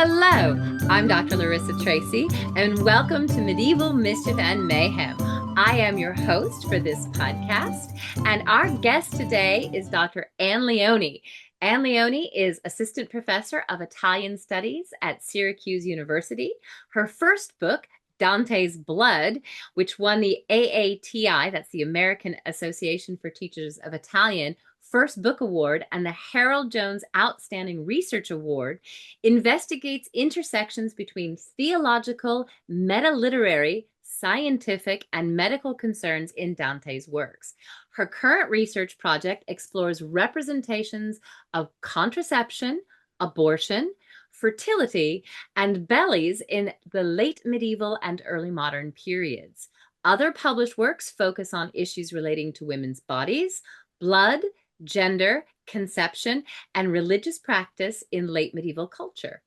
Hello, I'm Dr. Larissa Tracy, and welcome to Medieval Mischief and Mayhem. I am your host for this podcast, and our guest today is Dr. Anne Leone. Anne Leone is Assistant Professor of Italian Studies at Syracuse University. Her first book, Dante's Blood, which won the AATI, that's the American Association for Teachers of Italian, First Book Award and the Harold Jones Outstanding Research Award, investigates intersections between theological, metaliterary, scientific, and medical concerns in Dante's works. Her current research project explores representations of contraception, abortion, fertility, and bellies in the late medieval and early modern periods. Other published works focus on issues relating to women's bodies, blood, gender, conception, and religious practice in late medieval culture.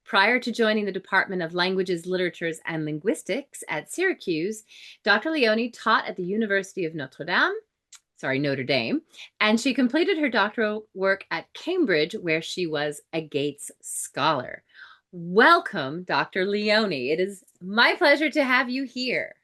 Prior to joining the Department of Languages, Literatures, and Linguistics at Syracuse, Dr. Leone taught at the University of Notre Dame, and she completed her doctoral work at Cambridge, where she was a Gates Scholar. Welcome, Dr. Leone. It is my pleasure to have you here.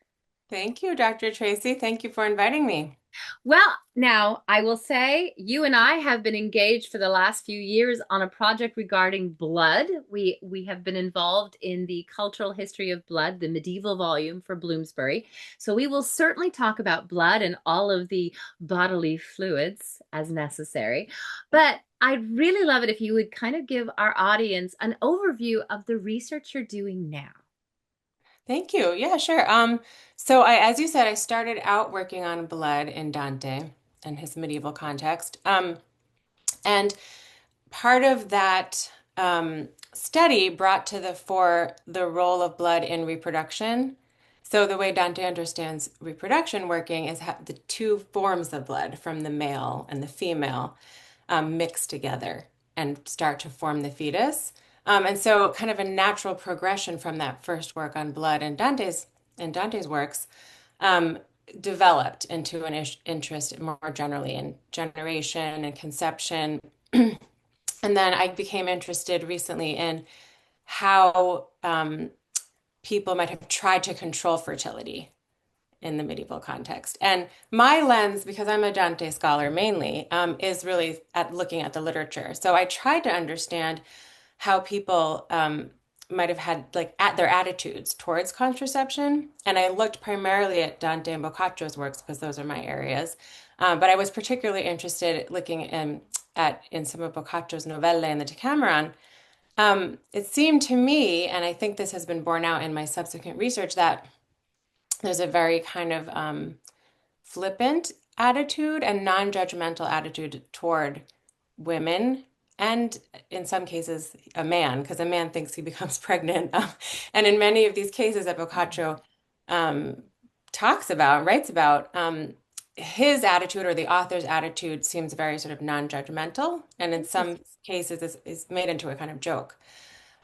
Thank you, Dr. Tracy. Thank you for inviting me. Well, now I will say you and I have been engaged for the last few years on a project regarding blood. We have been involved in the Cultural History of Blood, the medieval volume for Bloomsbury. So we will certainly talk about blood and all of the bodily fluids as necessary. But I'd really love it if you would kind of give our audience an overview of the research you're doing now. Thank you. Yeah, sure. As you said, I started out working on blood in Dante and his medieval context. And part of that study brought to the fore the role of blood in reproduction. So the way Dante understands reproduction working is the two forms of blood from the male and the female mix together and start to form the fetus. And so kind of a natural progression from that first work on blood in Dante's works developed into an interest more generally in generation and conception. And then I became interested recently in how people might have tried to control fertility in the medieval context. And my lens, because I'm a Dante scholar mainly, is really at looking at the literature. So I tried to understand how people might have had their attitudes towards contraception. And I looked primarily at Dante and Boccaccio's works because those are my areas. But I was particularly interested looking in some of Boccaccio's novelle in the Decameron. It seemed to me, and I think this has been borne out in my subsequent research, that there's a very kind of flippant attitude and non-judgmental attitude toward women, and in some cases a man, because a man thinks he becomes pregnant. And in many of these cases that Boccaccio writes about, his attitude or the author's attitude seems very sort of non-judgmental, and in some cases is made into a kind of joke.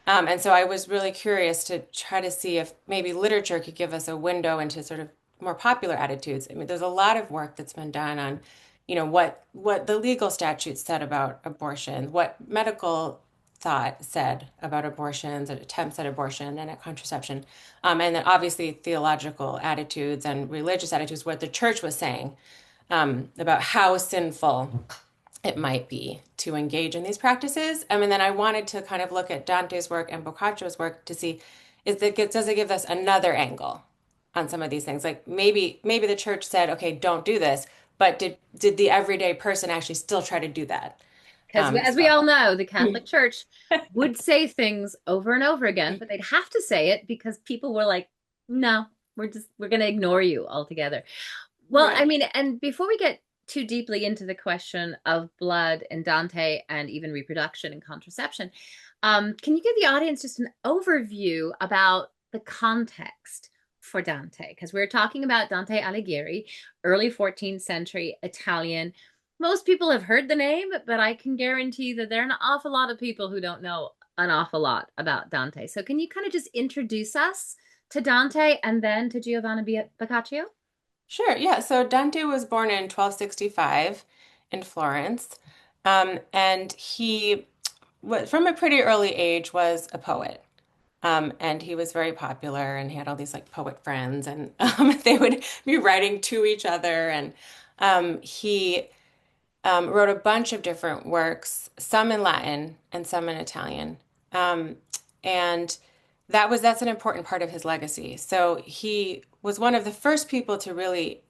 And so I was really curious to try to see if maybe literature could give us a window into sort of more popular attitudes. I mean, there's a lot of work that's been done on, what the legal statutes said about abortion, what medical thought said about abortions and attempts at abortion and at contraception, and then obviously theological attitudes and religious attitudes, what the church was saying about how sinful it might be to engage in these practices. I mean, then I wanted to kind of look at Dante's work and Boccaccio's work to see does it give us another angle on some of these things? Like maybe the church said, okay, don't do this, but did the everyday person actually still try to do that? Because as we all know, the Catholic Church would say things over and over again, but they'd have to say it because people were like, no, we're going to ignore you altogether. Well, Right. I mean, and before we get too deeply into the question of blood and Dante and even reproduction and contraception, can you give the audience just an overview about the context for Dante? Because we're talking about Dante Alighieri, early 14th century Italian. Most people have heard the name, but I can guarantee that there are an awful lot of people who don't know an awful lot about Dante. So can you kind of just introduce us to Dante and then to Giovanni Boccaccio? Sure, yeah. So Dante was born in 1265 in Florence, and he from a pretty early age was a poet. And he was very popular and he had all these like poet friends and they would be writing to each other. And he wrote a bunch of different works, some in Latin and some in Italian. Um, and that's an important part of his legacy. So he was one of the first people to really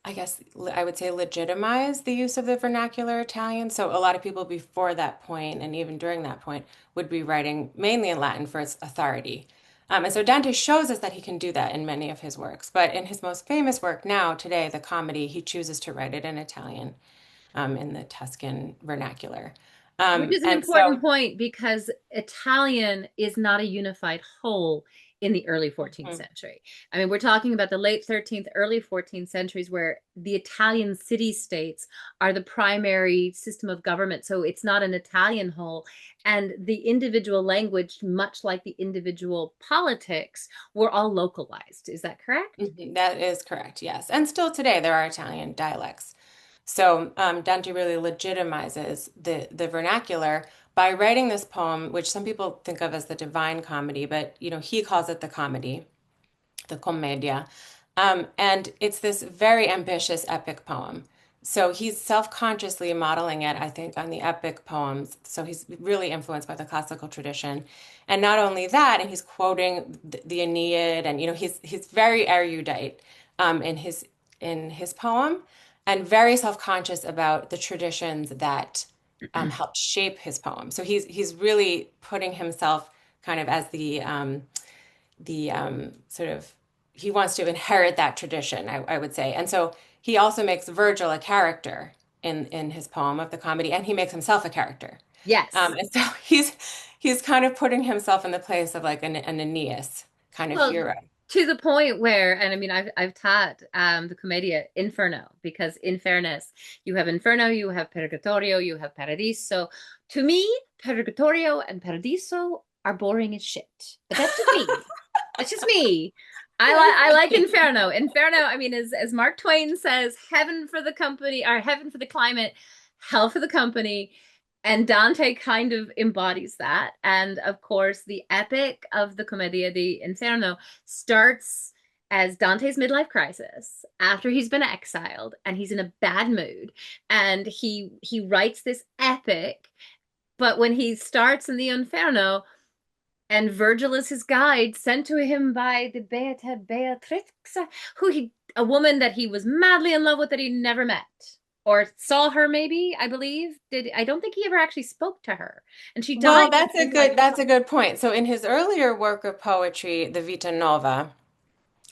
I guess I would say legitimize the use of the vernacular Italian. So a lot of people before that point and even during that point would be writing mainly in Latin for its authority. And so Dante shows us that he can do that in many of his works. But in his most famous work now, today, the Comedy, he chooses to write it in Italian, in the Tuscan vernacular. Which is an And important so, point because Italian is not a unified whole in the early 14th mhm, century. I mean, we're talking about the late 13th, early 14th centuries where the Italian city states are the primary system of government. So it's not an Italian whole. And the individual language, much like the individual politics, were all localized. Is that correct? that is correct, yes. And still today, there are Italian dialects. So Dante really legitimizes the vernacular by writing this poem, which some people think of as the Divine Comedy, but he calls it the comedy, the Commedia. And it's this very ambitious epic poem. So he's self-consciously modeling it, I think, on the epic poems. So he's really influenced by the classical tradition. And not only that, and he's quoting the Aeneid, and he's very erudite in his poem, and very self-conscious about the traditions that helped shape his poem. So he's really putting himself kind of as the sort of he wants to inherit that tradition, I would say. And so he also makes Virgil a character in his poem of the comedy, and he makes himself a character. Yes. And so he's kind of putting himself in the place of like an Aeneas kind of Well, hero. to the point where, and I mean, I've taught the Commedia Inferno because, in fairness, you have Inferno, you have Purgatorio, you have Paradiso. To me, Purgatorio and Paradiso are boring as shit. But that's just me. That's just me. I like Inferno. Inferno, I mean, as Mark Twain says, heaven for the company or heaven for the climate, hell for the company. And Dante kind of embodies that. And of course, the epic of the Commedia di Inferno starts as Dante's midlife crisis after he's been exiled and he's in a bad mood. And he writes this epic, but when he starts in the Inferno, and Virgil is his guide, sent to him by the Beata Beatrix, a woman that he was madly in love with that he never met or saw her. Maybe I believe did I don't think he ever actually spoke to her, and she died Well, when that's he a was like, good point. So in his earlier work of poetry, the Vita Nova,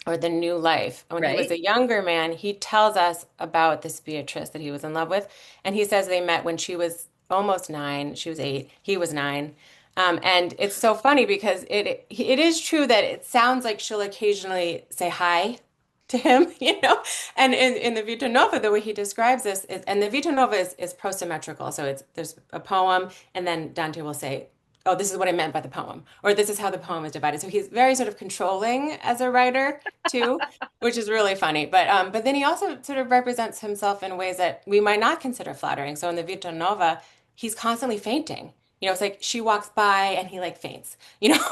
or the new life. When he was right. a younger man, he tells us about this Beatrice that he was in love with. And he says they met when she was almost 9, she was 8, he was 9. And it's so funny because it is true that it sounds like she'll occasionally say hi to him, And in the Vita Nova, the way he describes this is, and the Vita Nova is prosymmetrical. So there's a poem, and then Dante will say, oh, this is what I meant by the poem, or this is how the poem is divided. So he's very sort of controlling as a writer too, which is really funny. But then he also sort of represents himself in ways that we might not consider flattering. So in the Vita Nova, he's constantly fainting. It's like she walks by and he like faints,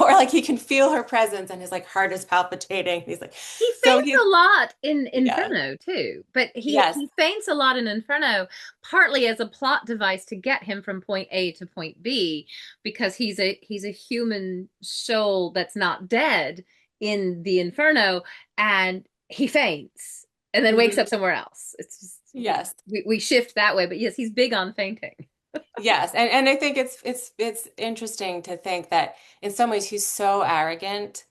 or like he can feel her presence and his like heart is palpitating. He's like, He so faints he's a lot in yeah, Inferno too, but yes. he faints a lot in Inferno, partly as a plot device to get him from point A to point B, because he's a human soul that's not dead in the Inferno, and he faints and then wakes up Hmm. somewhere else. It's just Yes. we shift that way, but yes, he's big on fainting. Yes, and I think it's interesting to think that in some ways he's so arrogant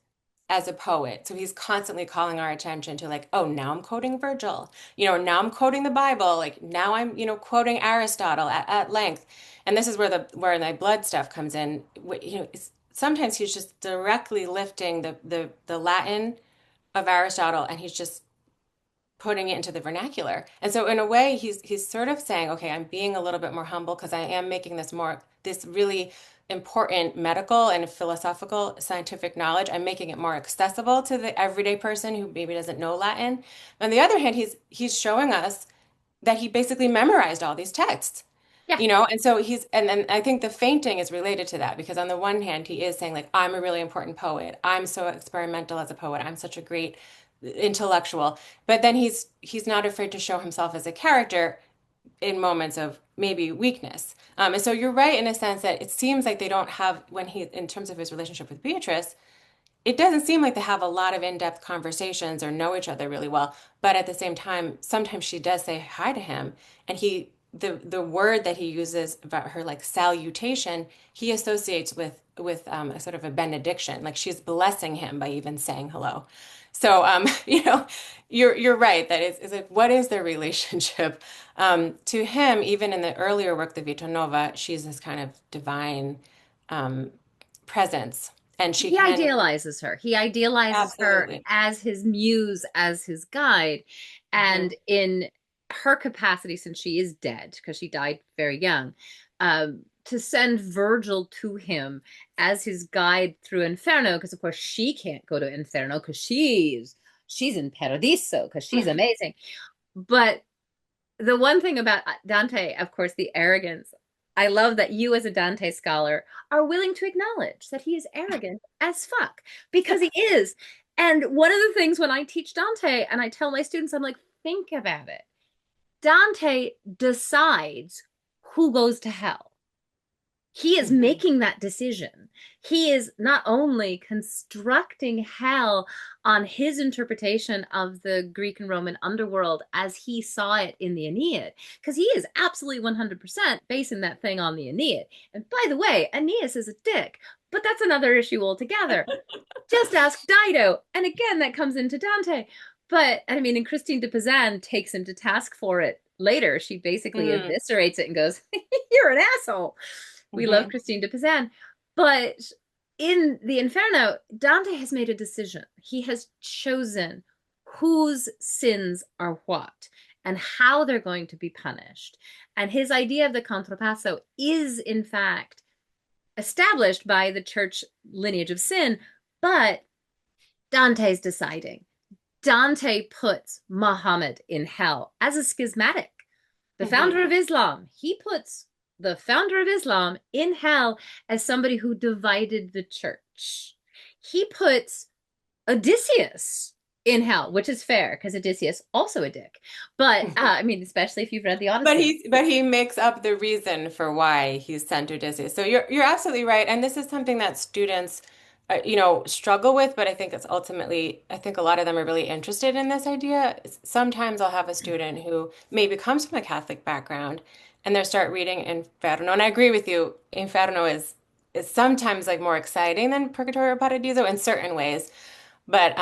as a poet. So he's constantly calling our attention to like, oh, now I'm quoting Virgil, now I'm quoting the Bible, like now I'm, quoting Aristotle at length. And this is where my blood stuff comes in. Sometimes he's just directly lifting the Latin of Aristotle and he's just putting it into the vernacular. And so in a way he's sort of saying, okay, I'm being a little bit more humble because I am making this really important medical and philosophical scientific knowledge. I'm making it more accessible to the everyday person who maybe doesn't know Latin. On the other hand, he's showing us that he basically memorized all these texts. Yeah. And so and I think the fainting is related to that because on the one hand, he is saying like, I'm a really important poet. I'm so experimental as a poet. I'm such a great intellectual. But then he's not afraid to show himself as a character in moments of maybe weakness. And so you're right in a sense that it seems like they don't have, when he, in terms of his relationship with Beatrice, it doesn't seem like they have a lot of in-depth conversations or know each other really well. But at the same time, sometimes she does say hi to him, and the word that he uses about her like salutation, he associates with a sort of a benediction, like she's blessing him by even saying hello. So you're right that is it what is their relationship? To him, even in the earlier work, the Vita Nova, she's this kind of divine um, presence, and she He can idealizes her. He idealizes her absolutely. as his muse, as his guide. Mhm. And in her capacity, since she is dead, because she died very young, to send Virgil to him as his guide through Inferno, because of course she can't go to Inferno because she's in Paradiso, because she's amazing. But the one thing about Dante, of course, the arrogance. I love that you, as a Dante scholar, are willing to acknowledge that he is arrogant as fuck because he is. And one of the things when I teach Dante and I tell my students, I'm like, think about it. Dante decides who goes to hell. He is Mhm. making that decision. He is not only constructing hell on his interpretation of the Greek and Roman underworld as he saw it in the Aeneid, because he is absolutely 100% basing that thing on the Aeneid. And by the way, Aeneas is a dick, but that's another issue altogether. Just ask Dido. And again, that comes into Dante. But I mean, and Christine de Pizan takes him to task for it later. She basically Mm. eviscerates it and goes, "You're an asshole." We love Mhm. Christine de Pizan. But in the Inferno, Dante has made a decision. He has chosen whose sins are what and how they're going to be punished. And his idea of the contrapasso is, in fact, established by the church lineage of sin, but Dante's deciding. Dante puts Muhammad in hell as a schismatic. The Mhm. founder of Islam, he puts the founder of Islam in hell as somebody who divided the church. He puts Odysseus in hell, which is fair because Odysseus also a dick. But I mean, especially if you've read the But Odyssey. he makes up the reason for why he's sent Odysseus. So you're absolutely right, and this is something that students, struggle with. But I think it's ultimately, I think a lot of them are really interested in this idea. Sometimes I'll have a student who maybe comes from a Catholic background, and they start reading Inferno, and I agree with you. Inferno is sometimes like more exciting than Purgatorio or Paradiso in certain ways. But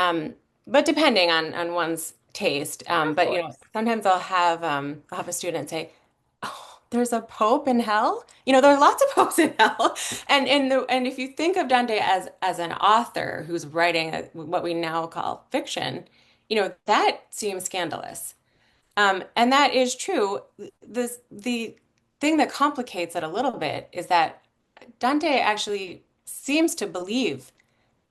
depending on one's taste. Of But course. sometimes I'll have a student say, "Oh, there's a pope in hell." There are lots of popes in hell. And if you think of Dante as an author who's writing what we now call fiction, that seems scandalous. And that is true. The thing that complicates it a little bit is that Dante actually seems to believe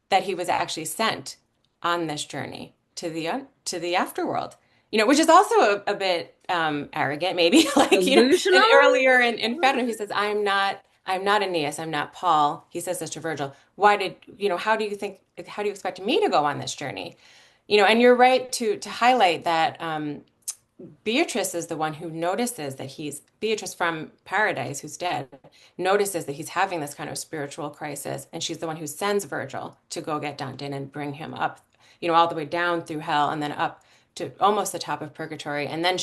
that he was actually sent on this journey to the afterworld. Which is also a bit arrogant, maybe. And Delusional? earlier in Inferno, he says, I'm not Aeneas, I'm not Paul." He says this to Virgil. How do you expect me to go on this journey? And you're right to highlight that Beatrice is the one who notices that Beatrice from Paradise, who's dead, notices that he's having this kind of spiritual crisis, and she's the one who sends Virgil to go get Dante and bring him up, all the way down through hell and then up to almost the top of purgatory, and then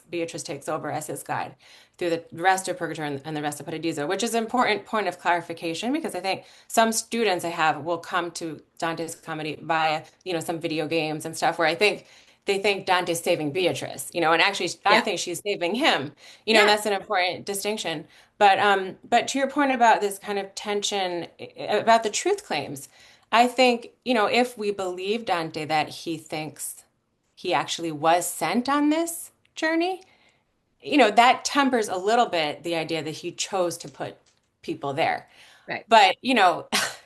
Beatrice takes over as his guide through the rest of purgatory and the rest of Paradiso, which is an important point of clarification because I think some students I have will come to Dante's comedy via, some video games and stuff where I think they think Dante's saving Beatrice, and actually I Yeah. think she's saving him, and Yeah. that's an important distinction. But to your point about this kind of tension about the truth claims, I think, if we believe Dante that he thinks he actually was sent on this journey, that tempers a little bit the idea that he chose to put people there. Right. But,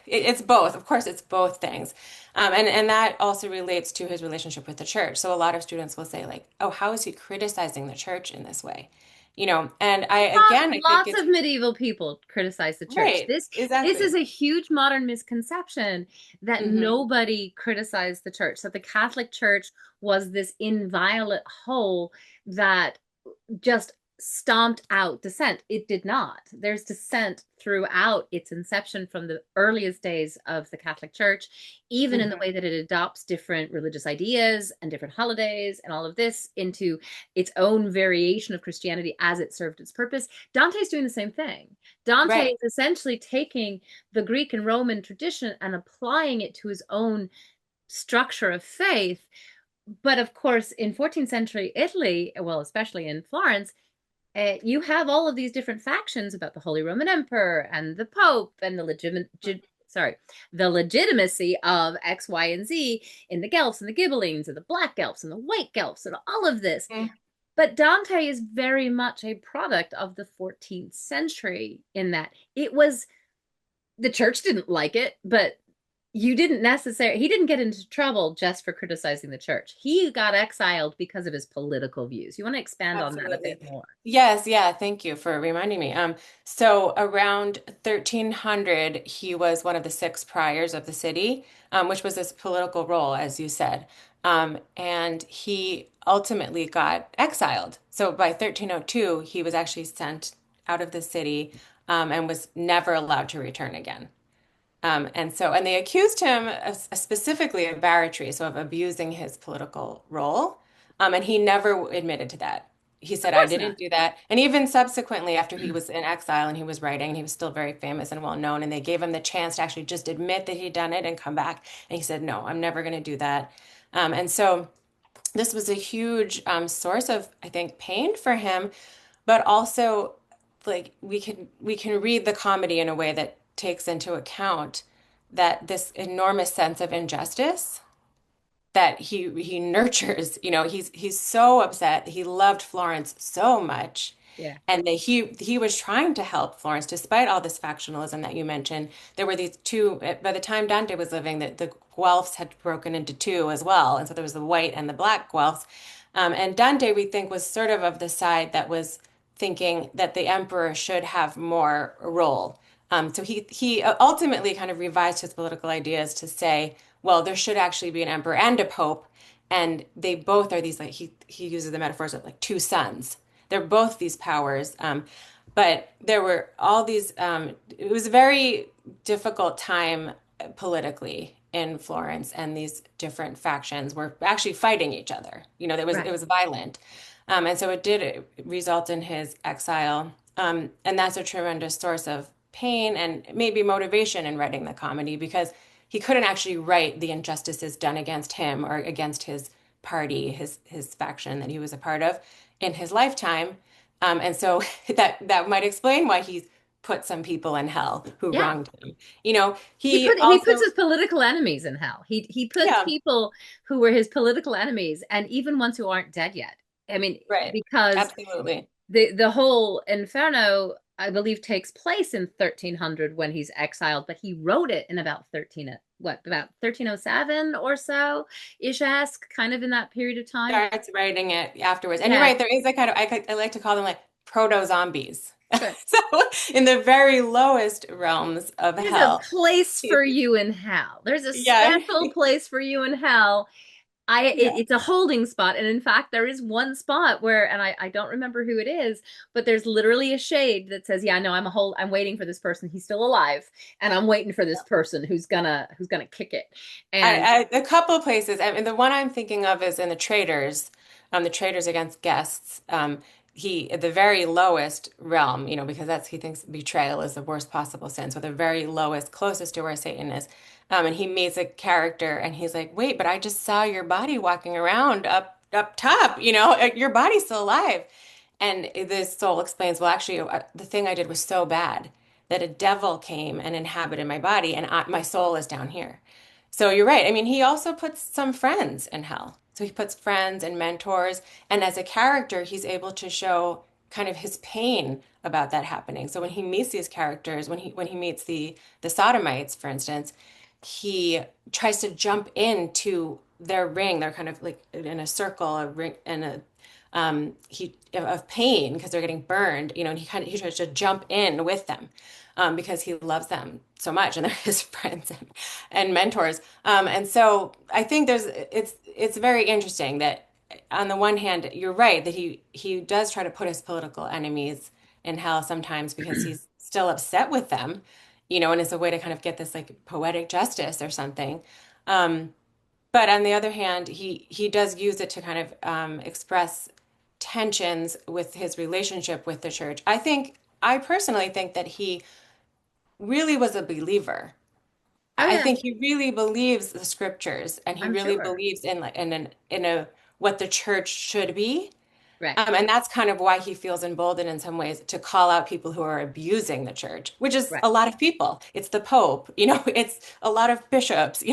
it's both. Of course, it's both things. And that also relates to his relationship with the church. So a lot of students will say, like, oh, how is he criticizing the church in this way? And I think Lots it's of medieval people criticize the church. right, This is exactly. a huge modern misconception that Hmm. nobody criticized the church. That the Catholic Church was this inviolate whole that just stomped out dissent. It did not. There's dissent throughout its inception from the earliest days of the Catholic Church, even in the Hmm. way that it adopts different religious ideas and different holidays and all of this into its own variation of Christianity as it served its purpose. Dante's doing the same thing. Dante Right. is essentially taking the Greek and Roman tradition and applying it to his own structure of faith. But of course, in 14th century Italy, well, especially in Florence, you have all of these different factions about the Holy Roman Emperor and the Pope and the legitimacy of X, Y, and Z in the Guelphs and the Ghibellines and the Black Guelphs and the White Guelphs and all of this. Mm. But Dante is very much a product of the 14th century in that it was the church didn't like it, but he didn't get into trouble just for criticizing the church. He got exiled because of his political views. You want to expand on that a bit Absolutely. more? Yes, yeah, thank you for reminding me. So around 1300, he was one of the six priors of the city, which was this political role, as you said. And he ultimately got exiled. So by 1302, he was actually sent out of the city, and was never allowed to return again. And they accused him specifically of barratry, so of abusing his political role. And he never admitted to that. He Of said, I course not. didn't do that. And even subsequently, after he was in exile and he was writing, and he was still very famous and well known, and they gave him the chance to actually just admit that he'd done it and come back. And he said, no, I'm never going to do that. And so this was a huge source of, I think, pain for him, but also like we can read the comedy in a way that takes into account that this enormous sense of injustice that he nurtures. He's so upset. He loved Florence so much, Yeah. and that he was trying to help Florence despite all this factionalism that you mentioned. There were these two, by the time Dante was living, that the Guelphs had broken into two as well, and so there was the white and the black Guelphs. And Dante, we think, was sort of the side that was thinking that the emperor should have more role. So he ultimately kind of revised his political ideas to say, well, there should actually be an emperor and a pope, and they both are these, like, he uses the metaphors of like two suns. They're both these powers, but there were all these. It was a very difficult time politically in Florence, and these different factions were actually fighting each other. It Right. was violent, and so it did result in his exile. And that's a tremendous source of pain and maybe motivation in writing the comedy, because he couldn't actually write the injustices done against him or against his party, his faction that he was a part of in his lifetime. And so that might explain why he put some people in hell who Yeah. wronged him. He He puts also, his political enemies in hell. He puts yeah, people who were his political enemies and even ones who aren't dead yet. I mean, right. because Absolutely. the whole Inferno, I believe, takes place in 1300 when he's exiled, but he wrote it in about 1307 or so ish esque, kind of in that period of time. Starts writing it afterwards. And you're Yeah, right, there is a kind of, I like to call them like proto zombies. sure. So in the very lowest realms of There's a hell. place for you in hell. There's a Yeah. special place for you in hell. Yeah. It's a holding spot, and in fact there is one spot where, and I don't remember who it is, but there's literally a shade that says, yeah, no, I'm waiting for this person, he's still alive, and I'm waiting for this person who's gonna kick it. And A couple of places. I mean, the one I'm thinking of is in the Traders Against Guests. He, at the very lowest realm, because he thinks betrayal is the worst possible sin. So the very lowest, closest to where Satan is. And he meets a character, and he's like, "Wait, but I just saw your body walking around up top. Your body's still alive." And this soul explains, "Well, actually, the thing I did was so bad that a devil came and inhabited my body, and my soul is down here." So you're right. I mean, he also puts some friends in hell. So he puts friends and mentors, and as a character, he's able to show kind of his pain about that happening. So when he meets these characters, when he meets the sodomites, for instance, he tries to jump into their ring. They're kind of like in a circle, a ring, and a he of pain because they're getting burned, and he tries to jump in with them, because he loves them so much and they're his friends and mentors. And so I think it's very interesting that on the one hand, you're right that he does try to put his political enemies in hell sometimes because he's still upset with them, and it's a way to kind of get this like poetic justice or something. Um, but on the other hand, he does use it to kind of express tensions with his relationship with the church. I personally think that he really was a believer. Oh I yeah, think he really believes the scriptures, and he I'm really sure. believes in a what the church should be. Right, And that's kind of why he feels emboldened in some ways to call out people who are abusing the church, which is right. a lot of people. It's the Pope, it's a lot of bishops,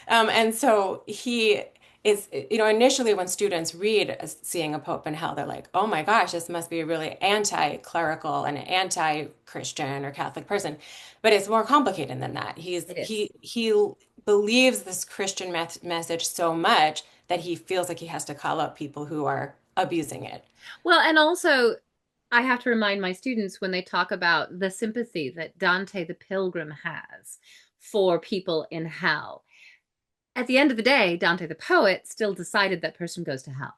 and so he is, initially when students read Seeing a Pope in Hell, they're like, oh my gosh, this must be a really anti-clerical and anti-Christian or Catholic person. But it's more complicated than that. It is. He believes this Christian message so much that he feels like he has to call out people who are abusing it. Well, and also, I have to remind my students when they talk about the sympathy that Dante the Pilgrim has for people in hell. At the end of the day, Dante the poet still decided that person goes to hell.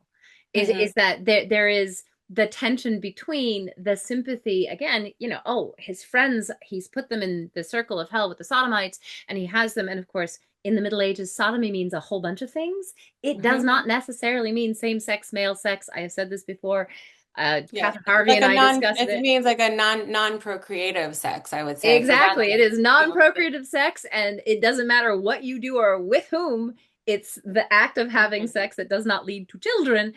Is Hmm. that there is the tension between the sympathy again, oh, his friends, he's put them in the circle of hell with the sodomites, and he has them, and of course, in the Middle Ages, sodomy means a whole bunch of things. It does Hmm. not necessarily mean same-sex male sex. I have said this before. Yeah, Catherine Harvey like and a I non, discussed it it. means like a non-procreative sex, I would say, for Exactly. It Dante. is non-procreative sex, and it doesn't matter what you do or with whom. It's the act of having Mhm. sex that does not lead to children.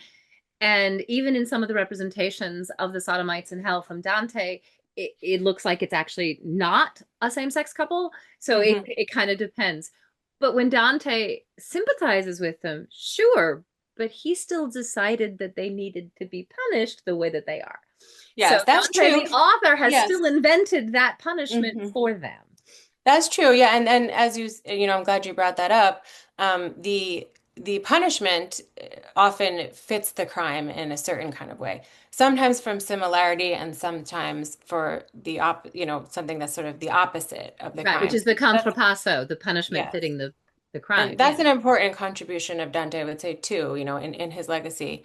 And even in some of the representations of the sodomites in hell from Dante, it looks like it's actually not a same-sex couple. So it Mhm. it kind of depends. But when Dante sympathizes with them, sure, but he still decided that they needed to be punished the way that they are. So Yes, that's Dante, true. the author, has Yes. still invented that punishment Hmm. for them. That's true. Yeah, and as I'm glad you brought that up. The punishment often fits the crime in a certain kind of way. Sometimes from similarity, and sometimes for something that's sort of the opposite of the Right, which crime. is the That's contrapasso, the punishment Yes. fitting the And crime. that's Yeah. an important contribution of Dante, I would say, too, in his legacy.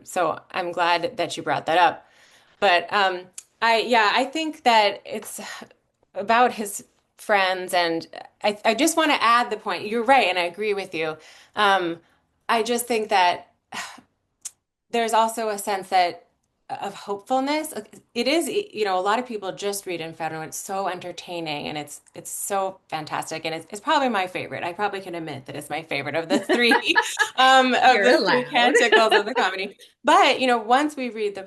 So I'm glad that you brought that up. But I think that it's about his friends, and I just want to add the point. You're right, and I agree with you. Um, I just think that there's also a sense that of hopefulness. It is, a lot of people just read Inferno. It's so entertaining and it's so fantastic, and it's probably my favorite. I probably can admit that it's my favorite of the three of You're the three allowed. canticles of the comedy. But once we read the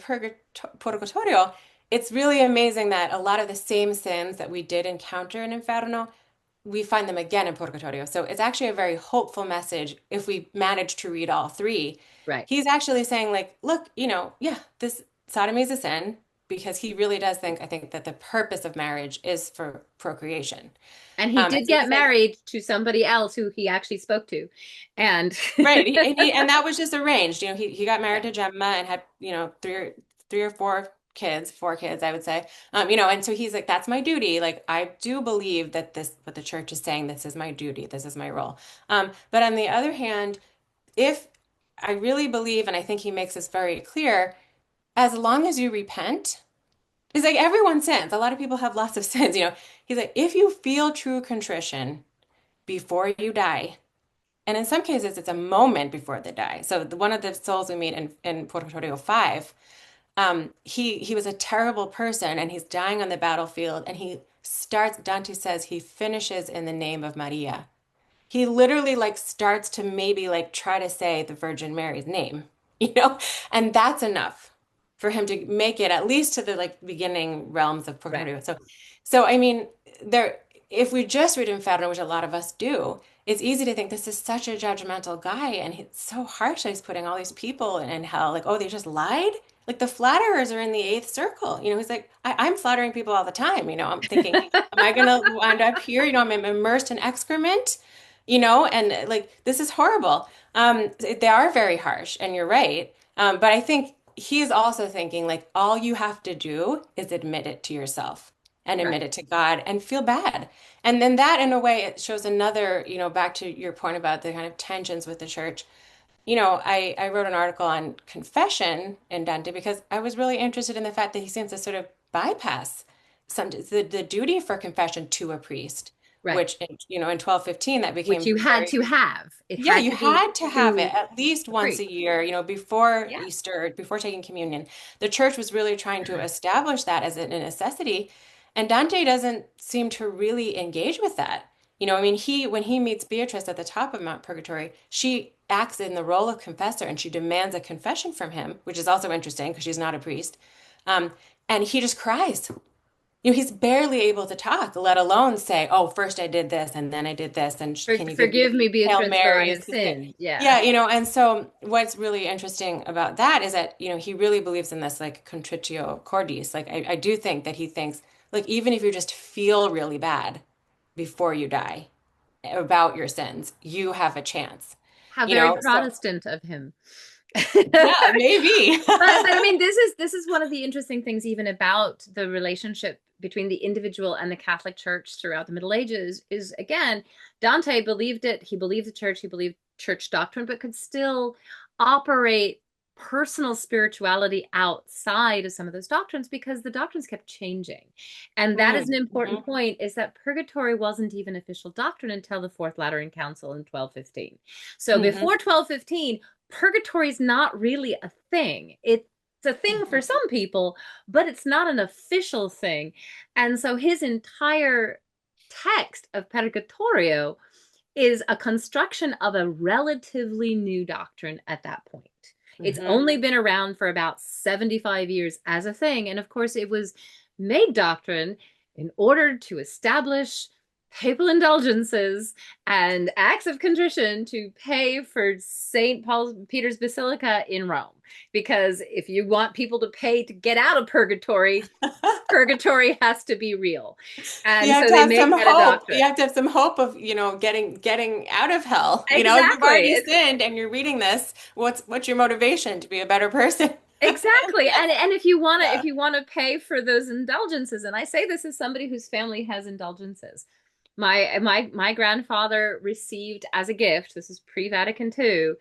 Purgatorio, it's really amazing that a lot of the same sins that we did encounter in Inferno, we find them again in Purgatorio. So it's actually a very hopeful message if we manage to read all three. Right. He's actually saying, like, look, yeah, this sodomy is a sin because he really does think, I think, that the purpose of marriage is for procreation. And he And did so get he's like, married to somebody else who he actually spoke to. And right, and that was just arranged. He got married yeah, to Gemma and had, three or four kids, I would say. And so he's like, that's my duty. Like, I do believe that this, what the church is saying, this is my duty, this is my role. But on the other hand, if I really believe, and I think he makes this very clear, as long as you repent, it's like everyone sins. A lot of people have lots of sins. He's like, if you feel true contrition before you die, and in some cases it's a moment before they die. So one of the souls we meet in Purgatorio 5, he was a terrible person and he's dying on the battlefield, and Dante says he finishes in the name of Maria. He literally like starts to maybe like try to say the Virgin Mary's name, you know, and that's enough for him to make it at least to the like beginning realms of right. Purgatorio. So I mean, if we just read Inferno, which a lot of us do, it's easy to think this is such a judgmental guy, and he's so harsh that he's putting all these people in hell. Like, oh, they just lied? Like the flatterers are in the eighth circle. He's like, I'm flattering people all the time. I'm thinking, am I gonna wind up here? I'm immersed in excrement. and like this is horrible. They are very harsh, and you're right. But I think he's also thinking like all you have to do is admit it to yourself and admit Right. it to God and feel bad. And then that in a way it shows another, back to your point about the kind of tensions with the church. I wrote an article on confession in Dante because I was really interested in the fact that he seems to sort of bypass the duty for confession to a priest, Right. which in 1215 that Which became you had very, to have. It yeah, had you to be had to have it through at least a once priest. a year, before Yeah. Easter, before taking communion. The church was really trying to establish that as a necessity, and Dante doesn't seem to really engage with that. I mean, when he meets Beatrice at the top of Mount Purgatory, she acts in the role of confessor and she demands a confession from him, which is also interesting because she's not a priest. Um, and he just cries. He's barely able to talk, let alone say, "Oh, first I did this, and then I did this, and can you give me Forgive me, Hail Beatrice, for I Marys have to say?" sinned. Yeah. Yeah, and so what's really interesting about that is that, he really believes in this like contritio cordis. Like I do think that he thinks, like, even if you just feel really bad before you die about your sins, you have a chance. How very So Protestant of him. yeah, maybe. But I mean, this is one of the interesting things even about the relationship between the individual and the Catholic Church throughout the Middle Ages is, again, Dante believed it. He believed the church. He believed church doctrine, but could still operate personal spirituality outside of some of those doctrines because the doctrines kept changing. And that is an important Mhm. point, is that purgatory wasn't even official doctrine until the Fourth Lateran Council in 1215. So Mhm. before 1215, purgatory is not really a thing. It's a thing for Mhm. some people, but it's not an official thing. And so his entire text of Purgatorio is a construction of a relatively new doctrine at that point. It's Mhm. only been around for about 75 years as a thing. And of course, it was made doctrine in order to establish papal indulgences and acts of contrition to pay for St. Paul Peter's Basilica in Rome. Because if you want people to pay to get out of purgatory has to be real. You And have so to they have some make that a hope. You doctrine. have to have some hope of, getting out of hell. If you've Exactly. already sinned and you're reading this, what's your motivation to be a better person? Exactly. And if you want to Yeah. pay for those indulgences, and I say this as somebody whose family has indulgences. My grandfather received as a gift, this is pre-Vatican II,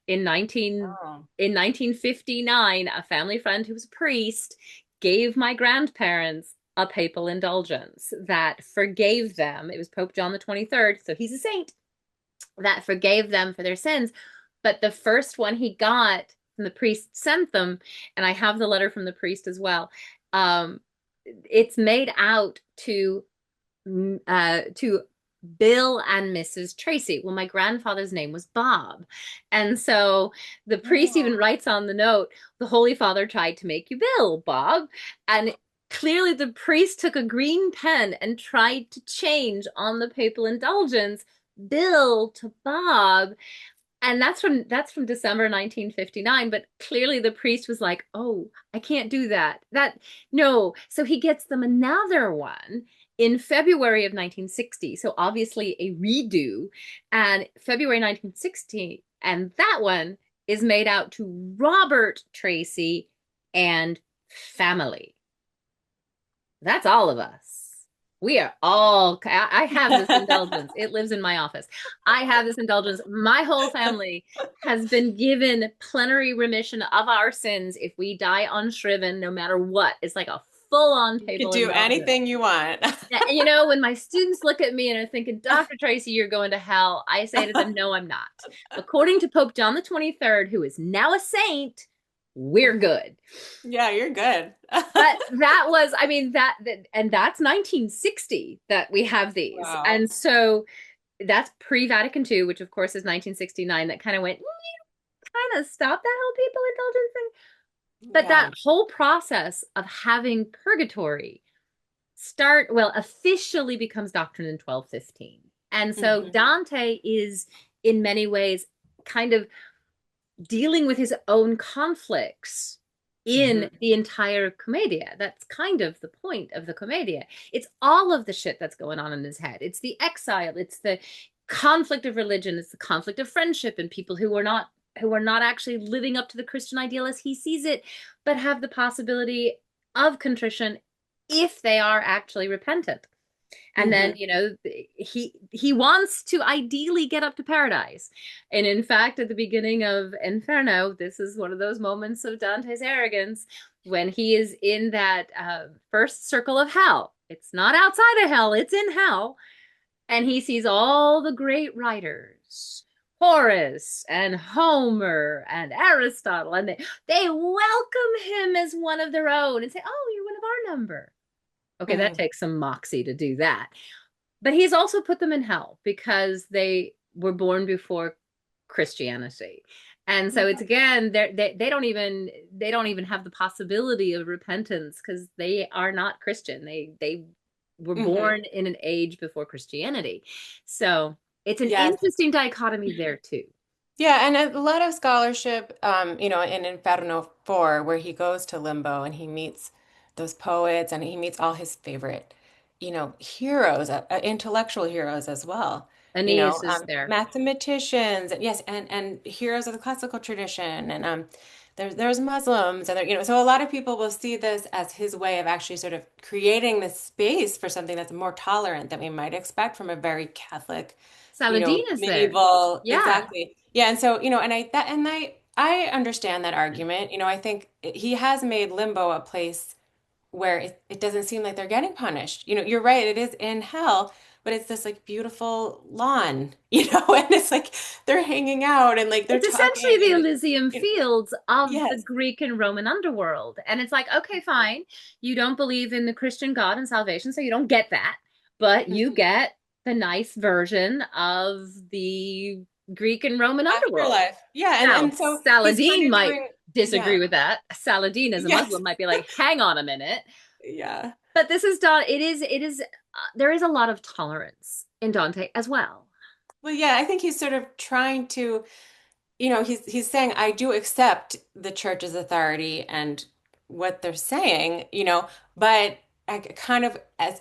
in 19 Oh. in 1959, a family friend who was a priest gave my grandparents a papal indulgence that forgave them. It was Pope John the 23rd, so he's a saint, that forgave them for their sins. But the first one he got from the priest sent them, and I have the letter from the priest as well. Um, it's made out to Bill and Mrs. Tracy. Well, my grandfather's name was Bob. And so the priest even Oh. writes on the note, the Holy Father tried to make you Bill, Bob. And clearly the priest took a green pen and tried to change on the papal indulgence Bill to Bob. And that's from December 1959, but clearly the priest was like, "Oh, I can't do that. That no." So he gets them another one in February of 1960. So obviously a redo, and February 1960, and that one is made out to Robert Tracy and family. That's all of us. We are all, I have this indulgence. It lives in my office. I have this indulgence. My whole family has been given plenary remission of our sins if we die unshriven, no matter what. It's like a full on You could papal do indulgence. anything you want. When my students look at me and are thinking, Dr. Tracy, you're going to hell, I say to them, no, I'm not. According to Pope John the 23rd, who is now a saint, we're good. Yeah, you're good. But that was, I mean, and that's 1960 that we have these. Wow. And so that's pre-Vatican II, which of course is 1969, that kind of went, kind of stopped that whole people indulgence thing. But Yeah. that whole process of having purgatory officially becomes doctrine in 1215. And so Mhm. Dante is in many ways kind of dealing with his own conflicts in Mhm. the entire Commedia. That's kind of the point of the Commedia. It's all of the shit that's going on in his head. It's the exile. It's conflict of religion, it's the conflict of friendship, and people who are not actually living up to the Christian ideal as he sees it, but have the possibility of contrition if they are actually repentant. And then, Hmm. he wants to ideally get up to paradise. And in fact, at the beginning of Inferno, this is one of those moments of Dante's arrogance when he is in that first circle of hell. It's not outside of hell, it's in hell. And he sees all the great writers, Horace and Homer and Aristotle, and they welcome him as one of their own and say, "Oh, you're one of our number." Okay, that Hmm. takes some moxie to do that. But he's also put them in hell because they were born before Christianity. And so it's again, they don't even have the possibility of repentance because they are not Christian. They were Hmm. born in an age before Christianity. So it's an Yes. interesting dichotomy there too. Yeah, and a lot of scholarship, in Inferno 4, where he goes to limbo and he meets those poets and he meets all his favorite, heroes, intellectual heroes as well, Aeneas is there. mathematicians, and yes, and heroes of the classical tradition, and there's Muslims, and so a lot of people will see this as his way of actually sort of creating this space for something that's more tolerant than we might expect from a very Catholic, Saladin is there. medieval, Yeah. exactly. Yeah, and so, I understand that argument. I think he has made limbo a place where it doesn't seem like they're getting punished. You're right, it is in hell, but it's this like beautiful lawn, and it's like they're hanging out and like they're It's essentially talking the and Elysium you know, fields of the yes. Greek and Roman underworld. And it's like, okay, fine. You don't believe in the Christian God and salvation, so you don't get that. But you Mhm. get the nice version of the Greek and Roman underworld. Afterlife. Yeah, Now, and so he's kind Saladin of might doing, disagree yeah. with that. Saladin, as a Yes. Muslim, might be like, hang on a minute. Yeah. But this is Dante. There is a lot of tolerance in Dante as well. Well, yeah, I think he's sort of trying to, he's saying, I do accept the church's authority and what they're saying, but I kind of as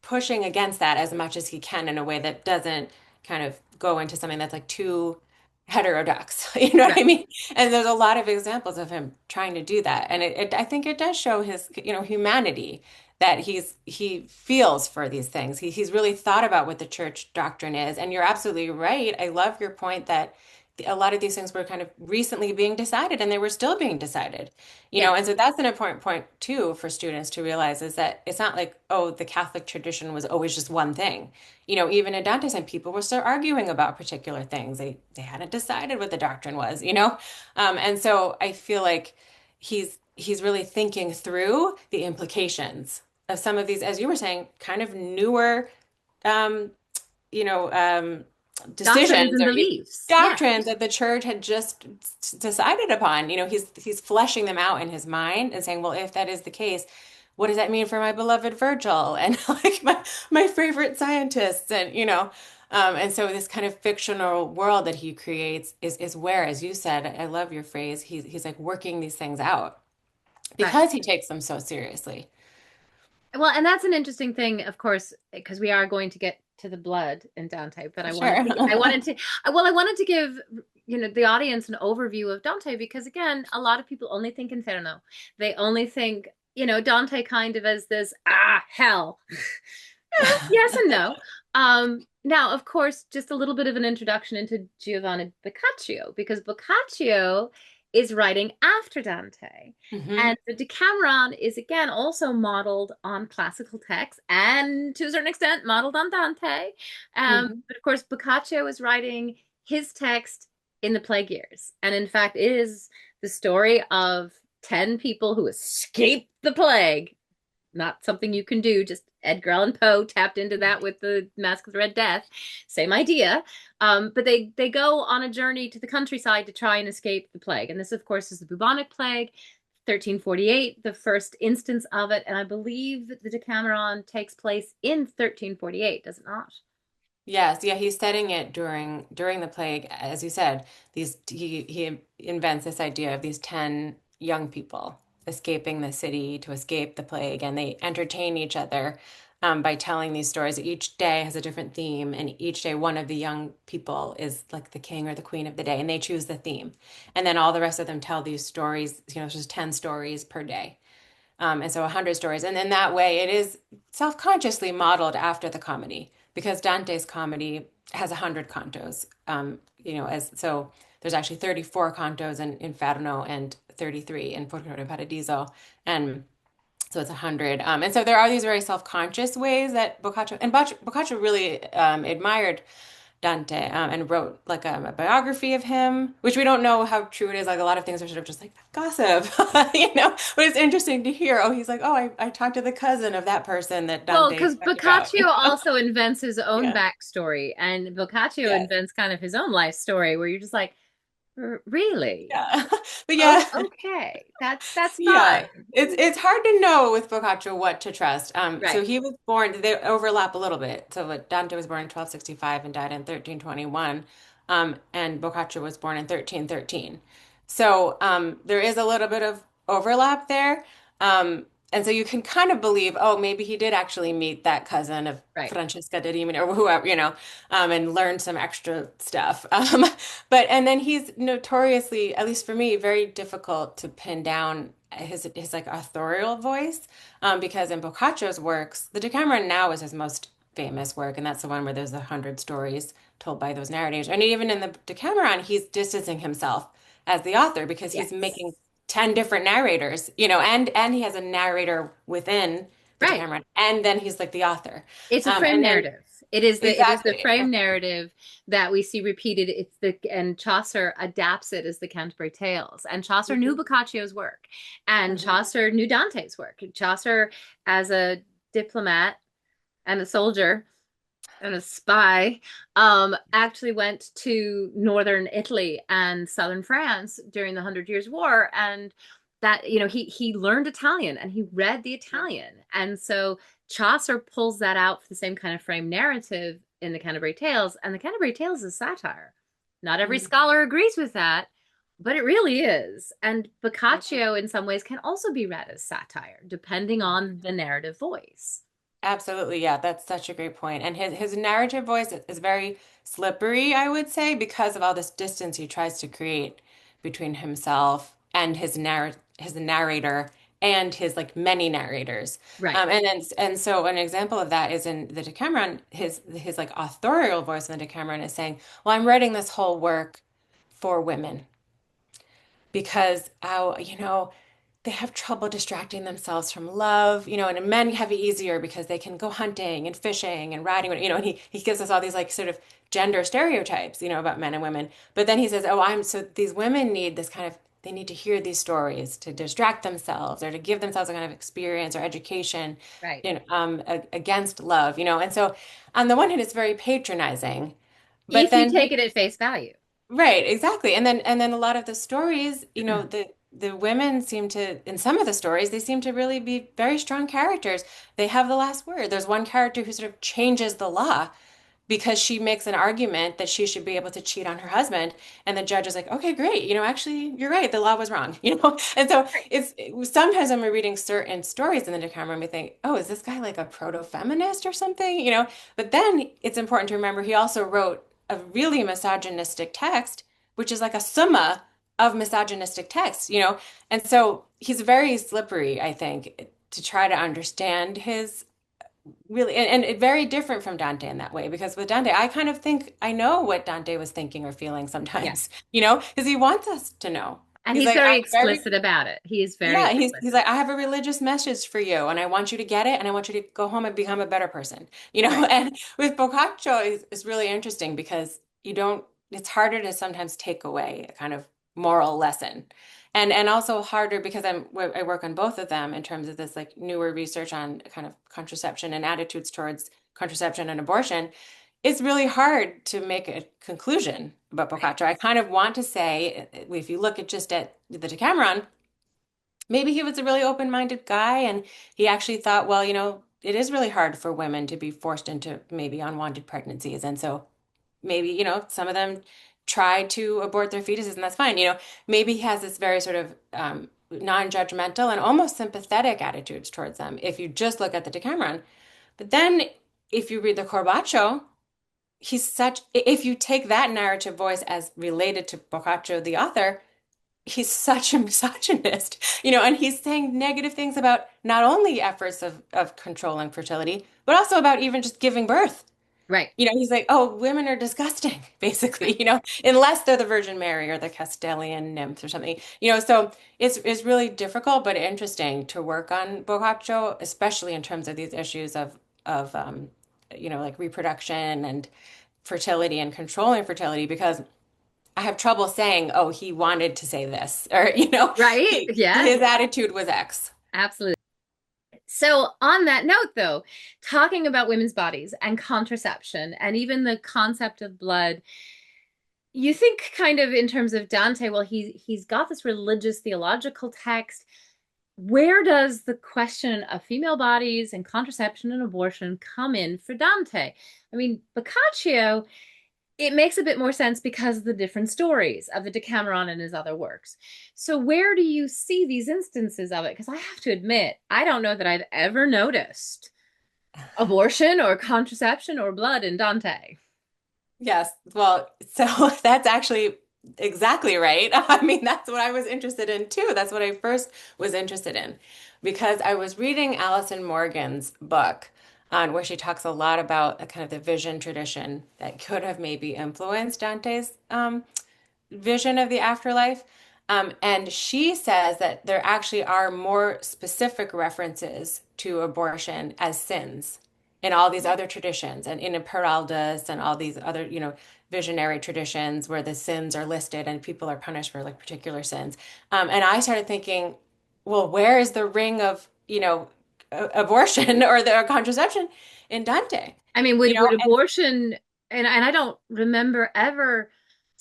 pushing against that as much as he can in a way that doesn't kind of go into something that's like too heterodox. You know what I Right. mean? And there's a lot of examples of him trying to do that. And I think it does show his, humanity that he feels for these things. He's really thought about what the church doctrine is. And you're absolutely right. I love your point that a lot of these things were kind of recently being decided and they were still being decided. And Yes. so that's an important point too for students to realize is that it's not like, oh, the Catholic tradition was always just one thing. Even in Dante's time, people were still arguing about particular things. They hadn't decided what the doctrine was. And so I feel like he's really thinking through the implications of some of these, as you were saying, kind of newer um, you know, um, Doctrines decisions and or beliefs. Yeah. doctrines that the church had just decided upon. He's fleshing them out in his mind and saying, well, if that is the case, what does that mean for my beloved Virgil and like my favorite scientists and so this kind of fictional world that he creates is where, as you said, I love your phrase, he's like working these things out Right. because he takes them so seriously. Well, and that's an interesting thing, of course, because we are going to get to the blood in Dante, but I wanted Sure. to, I wanted to, well, I wanted to give, the audience an overview of Dante because again, a lot of people only think Inferno. They only think, Dante kind of as this, hell. Yes and no. Now, of course, just a little bit of an introduction into Giovanni Boccaccio, because Boccaccio is writing after Dante. Hmm. And the Decameron is again also modeled on classical texts and to a certain extent modeled on Dante. Hmm. But of course, Boccaccio is writing his text in the plague years. And in fact, it is the story of 10 people who escaped the plague, not something you can do. Just Edgar Allan Poe tapped into that with the Mask of the Red Death. Same idea. But they go on a journey to the countryside to try and escape the plague. And this, of course, is the bubonic plague, 1348, the first instance of it. And I believe the Decameron takes place in 1348, does it not? Yes, yeah, he's setting it during the plague, as you said. He invents this idea of these 10 young people escaping the city to escape the plague, and they entertain each other. by telling these stories. Each day has a different theme, and each day one of the young people is like the king or the queen of the day, and they choose the theme. And then all the rest of them tell these stories, there's just 10 stories per day. And so 100 stories. And in that way, it is self-consciously modeled after the comedy because Dante's comedy has 100 cantos. As so there's actually 34 cantos in Inferno and 33 in Purgatorio and Paradiso. And so it's 100. And so there are these very self-conscious ways that Boccaccio really admired Dante, and wrote like a biography of him, which we don't know how true it is. Like a lot of things are sort of just like gossip, But it's interesting to hear. Oh, he's like, oh, I talked to the cousin of that person that Well, Dante because talked about. Boccaccio also invents his own Yeah. backstory, and Boccaccio Yes. invents kind of his own life story where you're just like, Really? Yeah. But Oh, yeah. okay. That's Yeah, fine." it's hard to know with Boccaccio what to trust. So Right. he was born, they overlap a little bit. So Dante was born in 1265 and died in 1321, and Boccaccio was born in 1313. So there is a little bit of overlap there. And so you can kind of believe, oh, maybe he did actually meet that cousin of Right. Francesca da Rimini or whoever, and learn some extra stuff. And then he's notoriously, at least for me, very difficult to pin down his like authorial voice, because in Boccaccio's works, the Decameron now is his most famous work, and that's the one where there's 100 stories told by those narrators. And even in the Decameron, he's distancing himself as the author because he's Yes. making 10 different narrators, and he has a narrator within the Right. Decameron, and then he's like the author. It's a frame And then narrative. It is the exactly. frame narrative that we see repeated. And Chaucer adapts it as the Canterbury Tales. And Chaucer knew Mhm, Boccaccio's work, and mhm, Chaucer knew Dante's work. Chaucer, as a diplomat and a soldier and a spy, actually went to northern Italy and southern France during the Hundred Years' War, and that he learned Italian and he read the Italian, and so Chaucer pulls that out for the same kind of frame narrative in the Canterbury Tales, and the Canterbury Tales is satire. Not every mhm, scholar agrees with that, but it really is. And mhm. Boccaccio, in some ways, can also be read as satire, depending on the narrative voice. Absolutely, yeah, that's such a great point. And his narrative voice is very slippery, I would say, because of all this distance he tries to create between himself and his narrator and his like many narrators. Right. And so an example of that is in the Decameron, his like authorial voice in the Decameron is saying, "Well, I'm writing this whole work for women because they have trouble distracting themselves from love, and men have it easier because they can go hunting and fishing and riding, and he gives us all these like sort of gender stereotypes, about men and women. But then he says, oh, so these women need this kind of, they need to hear these stories to distract themselves or to give themselves a kind of experience or education, Right. against love, and so on the one hand, it's very patronizing, but If you then take it at face value. right, exactly. And then a lot of the stories, the women seem to, in some of the stories, they seem to really be very strong characters. They have the last word. There's one character who sort of changes the law because she makes an argument that she should be able to cheat on her husband, and the judge is like, "Okay, great. actually, you're right. The law was wrong." And so Right. sometimes when we're reading certain stories in the Decameron, we think, "Oh, is this guy like a proto-feminist or something?" But then it's important to remember he also wrote a really misogynistic text, which is like a summa of misogynistic texts, And so he's very slippery, I think, to try to understand his really, and it very different from Dante in that way, because with Dante, I kind of think I know what Dante was thinking or feeling Yeah. sometimes, because he wants us to know. And He's he's like, very I'm very explicit about it. He is very yeah, he's explicit. like, I have a religious message for you, and I want you to get it, and I want you to go home and become a better person. Right. And with Boccaccio is really interesting because you don't, it's harder to sometimes take away a kind of moral lesson. And also harder because I work on both of them in terms of this like newer research on kind of contraception and attitudes towards contraception and abortion. It's really hard to make a conclusion about Right. Boccaccio. I kind of want to say, if you look at the Decameron, maybe he was a really open-minded guy and he actually thought, well, it is really hard for women to be forced into maybe unwanted pregnancies. And so maybe, some of them try to abort their fetuses and that's fine. Maybe he has this very sort of non-judgmental and almost sympathetic attitudes towards them if you just look at the Decameron. But then if you read the Corbacho, if you take that narrative voice as related to Boccaccio, the author, he's such a misogynist, and he's saying negative things about not only efforts of controlling fertility, but also about even just giving birth. Right. He's like, oh, women are disgusting, basically, unless they're the Virgin Mary or the Castilian nymphs or something. So it's really difficult but interesting to work on Boccaccio, especially in terms of these issues of like reproduction and fertility and controlling fertility, because I have trouble saying, oh, he wanted to say this, or Right. Yes, his attitude was X. absolutely. So, on that note, though, talking about women's bodies and contraception and even the concept of blood, you think kind of in terms of Dante, well, he's got this religious theological text. Where does the question of female bodies and contraception and abortion come in for Dante? I mean, Boccaccio, it makes a bit more sense because of the different stories of the Decameron and his other works. So where do you see these instances of it? Because I have to admit, I don't know that I've ever noticed abortion or contraception or blood in Dante. Yes. Well, so that's actually exactly right. I mean, that's what I was interested in too. That's what I first was interested in because I was reading Alison Morgan's book on where she talks a lot about a kind of the vision tradition that could have maybe influenced Dante's vision of the afterlife. And she says that there actually are more specific references to abortion as sins in all these other traditions and in Peraldas and all these other, visionary traditions where the sins are listed and people are punished for like particular sins. And I started thinking, well, where is the ring of, abortion or the contraception in Dante? I mean, You know, would abortion, and I don't remember ever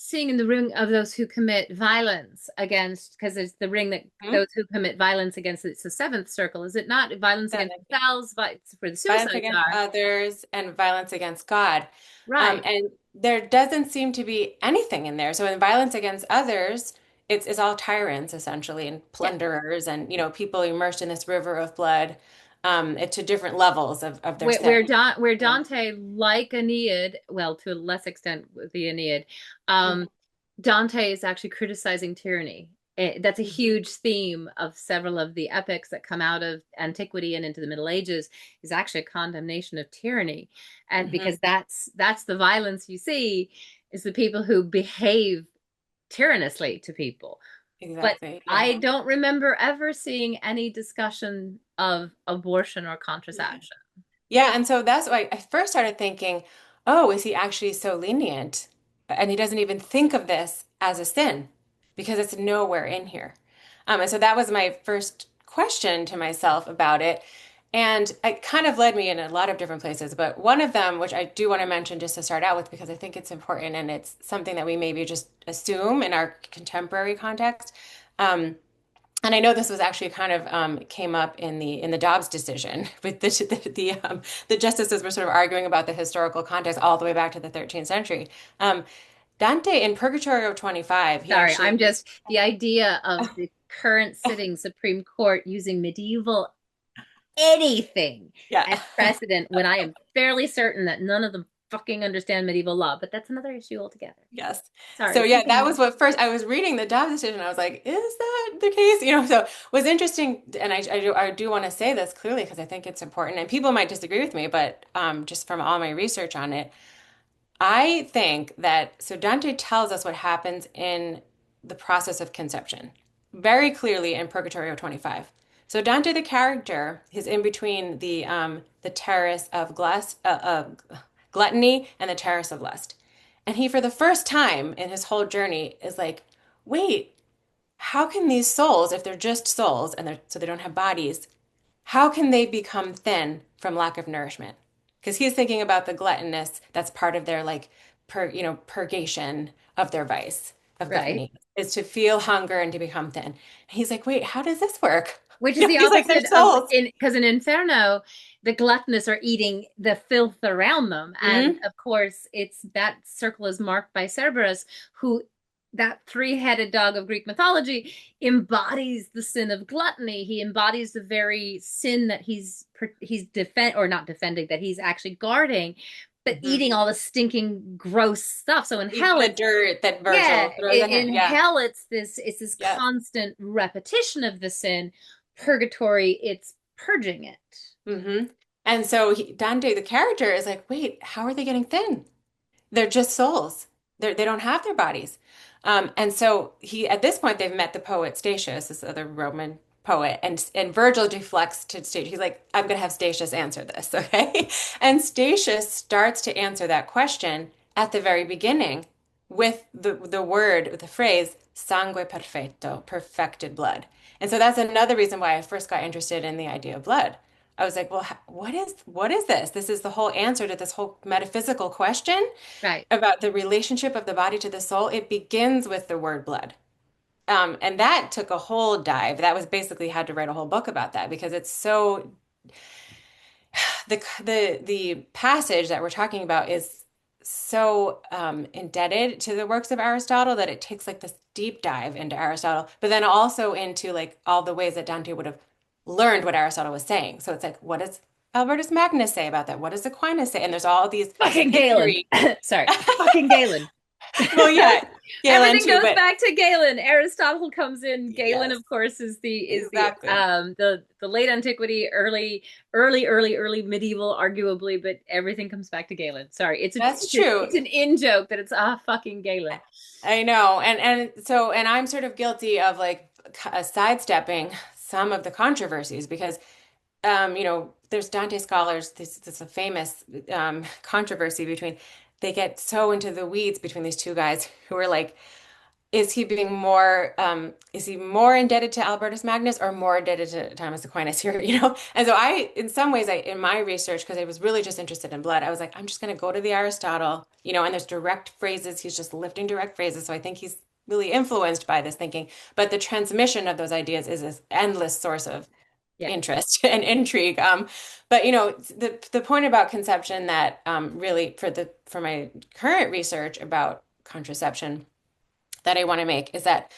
seeing in the ring of those who commit violence against, because it's the ring that and those who commit violence against, it's the seventh circle, is it not? Violence against seven, themselves, but where the violence suicides against are. others and violence against God. Right. And there doesn't seem to be anything in there. So in violence against others, it's all tyrants essentially and Yeah. plunderers and people immersed in this river of blood, to different levels of their Where sin. Where Um, Dante, like Aeneid, well, to a less extent with the Aeneid, mhm, um, Dante is actually criticizing tyranny. That's a mhm, huge theme of several of the epics that come out of antiquity and into the Middle Ages, is actually a condemnation of tyranny. And mhm. because that's the violence you see, is the people who behave tyrannously to people. But Exactly. Yeah. I don't remember ever seeing any discussion of abortion or Yeah. contraception. Yeah, and so that's why I first started thinking, oh, is he actually so lenient? And he doesn't even think of this as a sin because it's nowhere in here. And so that was my first question to myself about it. And it kind of led me in a lot of different places, but one of them, which I do want to mention just to start out with, because I think it's important and it's something that we maybe just assume in our contemporary context. Um, and I know this was actually kind of came up in the Dobbs decision with the justices were sort of arguing about the historical context all the way back to the 13th century. Um, Dante in Purgatorio 25, he Sorry, I'm actually just the idea of the current sitting Supreme Court using medieval anything yeah. as precedent when I am fairly certain that none of them fucking understand medieval law, but that's another issue altogether. Yes. So Sorry, yeah, that continue. was what first I was reading the Dobbs decision. I was like, is that the case? So it was interesting, and I do want to say this clearly because I think it's important, and people might disagree with me, but just from all my research on it, I think that so Dante tells us what happens in the process of conception very clearly in Purgatorio 25. So Dante, the character, is in between the terrace of gluttony and the terrace of lust, and he, for the first time in his whole journey, is like, wait, how can these souls, if they're just souls and so they don't have bodies, how can they become thin from lack of nourishment? Because he's thinking about the gluttonous that's part of their like purgation of their vice of Right. gluttony is to feel hunger and to become thin. And he's like, wait, how does this work? Which is the He's like, they're opposite of souls. in because in Inferno, the gluttonous are eating the filth around them. And Hmm. of course, it's that circle is marked by Cerberus, who that three-headed dog of Greek mythology embodies the sin of gluttony. He embodies the very sin that he's defend or not defending, that he's actually guarding, but Hmm. eating all the stinking gross stuff. So in Eating hell the it's dirt that yeah, Virgil throws at him. in Yeah. hell it's this Yeah. constant repetition of the sin. Purgatory, it's purging it. Hmm. And so Dante, the character, is like, wait, how are they getting thin? They're just souls. They don't have their bodies. And so at this point, they've met the poet Statius, this other Roman poet, and Virgil deflects to Statius. He's like, I'm going to have Statius answer this, okay? And Statius starts to answer that question at the very beginning with the phrase sangue perfecto, perfected blood. And so that's another reason why I first got interested in the idea of blood. I was like, well, what is this? This is the whole answer to this whole metaphysical question Right. about the relationship of the body to the soul. It begins with the word blood. And that took a whole dive. That was basically had to write a whole book about that because it's so the passage that we're talking about is so indebted to the works of Aristotle that it takes like this deep dive into Aristotle, but then also into like all the ways that Dante would have learned what Aristotle was saying. So it's like, what does Albertus Magnus say about that? What does Aquinas say? And there's all these Fucking Galen. history. Sorry. Fucking Galen. Well, yeah, Galen Everything too, goes but back to Galen. Aristotle comes in. Galen, yes, of course, exactly. the late antiquity, early medieval, arguably, but everything comes back to Galen. Sorry, That's true. it's an in joke that it's fucking Galen. I know. And I'm sort of guilty of like sidestepping some of the controversies because there's Dante scholars. This is a famous controversy between. They get so into the weeds between these two guys who are like, is he more indebted to Albertus Magnus or more indebted to Thomas Aquinas here? And so in some ways, in my research, because I was really just interested in blood, I was like, I'm just going to go to the Aristotle, and there's direct phrases. He's just lifting direct phrases. So I think he's really influenced by this thinking. But the transmission of those ideas is this endless source of Yeah. interest and intrigue. But the point about conception that really for my current research about contraception that I want to make is that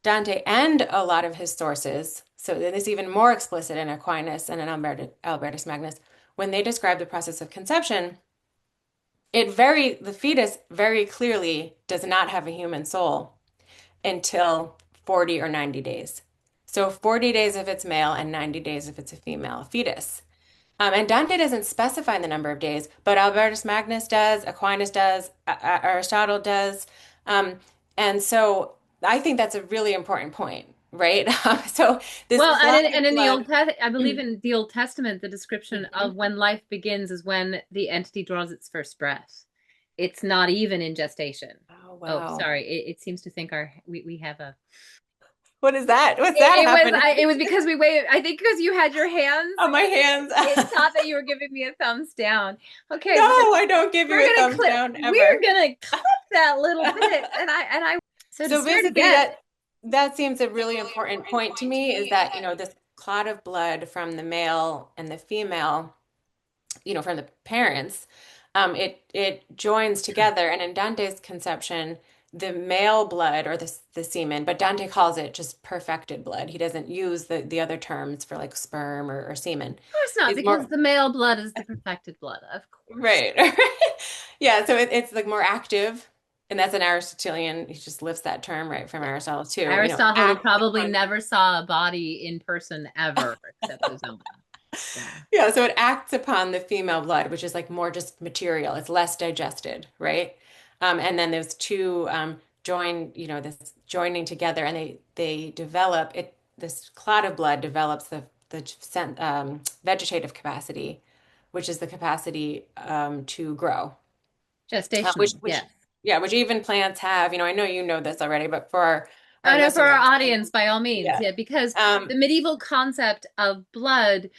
Dante and a lot of his sources, so this is even more explicit in Aquinas and in Albertus Magnus, when they describe the process of conception, the fetus very clearly does not have a human soul until 40 or 90 days. So 40 days if it's male and 90 days if it's a female fetus. And Dante doesn't specify the number of days, but Albertus Magnus does, Aquinas does, Aristotle does. Um, and so I think that's a really important point, right? So this Well, clot and of in the blood. I believe in the Old Testament, the description Mhm. of when life begins is when the entity draws its first breath. It's not even in gestation. Oh, Oh, wow. sorry. It seems to think we have a. What is that? What's that It was happening? it was because we waited. I think because you had your hands. On my hands. It thought that you were giving me a thumbs down. Okay, No, I don't give you a thumbs down we're ever. gonna clip that little bit, and I. So to So start basically again, that seems a really important point to me is that, this clot of blood from the male and the female, from the parents, it joins together. And in Dante's conception, the male blood or the semen, but Dante calls it just perfected blood. He doesn't use the other terms for like sperm or semen. of course not, Is because more the male blood is the perfected blood, of course. right. Yeah, so it's like more active. And that's an Aristotelian, he just lifts that term right from Aristotle too, Aristotle, who acts probably upon. never saw a body in person ever, except his own. Yeah. Yeah, so it acts upon the female blood, which is like more just material. It's less digested, right? And then those two this joining together, and they develop it. This clot of blood develops the vegetative capacity, which is the capacity to grow. Which Gestational, which yes. yeah, which even plants have. I know you know this already, but for our Oh no, for our listeners, audience, by all means, yeah. yeah, because the Um, medieval concept of blood,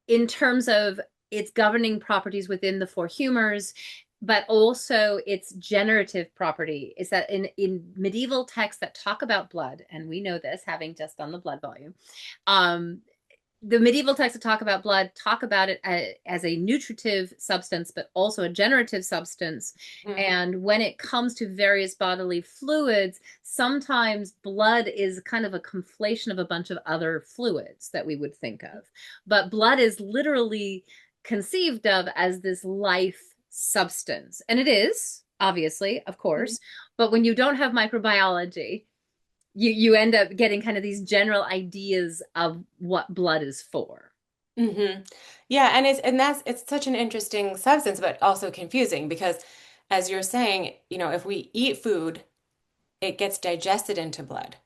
in terms of its governing properties within the four humors, but also its generative property, is that in medieval texts that talk about blood, and we know this having just done the blood volume, um, the medieval texts that talk about blood talk about it as a nutritive substance, but also a generative substance. Mm, And when it comes to various bodily fluids, sometimes blood is kind of a conflation of a bunch of other fluids that we would think of. But blood is literally conceived of as this life substance. And it is, obviously, of mm, course. But when you don't have microbiology, you end up getting kind of these general ideas of what blood is for. mm-hmm. Yeah, it's such an interesting substance, but also confusing because as you're saying, if we eat food, it gets digested into blood.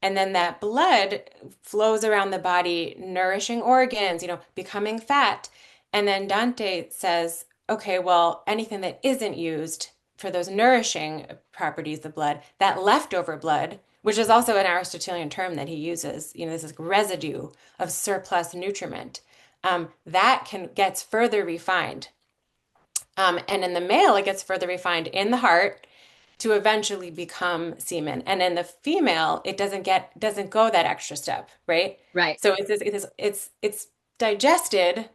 And then that blood flows around the body, nourishing organs, becoming fat. And then Dante says, okay, well, anything that isn't used for those nourishing properties of blood, that leftover blood, which is also an Aristotelian term that he uses, this is residue of surplus nutriment, that can gets further refined. And in the male, it gets further refined in the heart to eventually become semen. And in the female, it doesn't go that extra step, right? Right. So it's digested,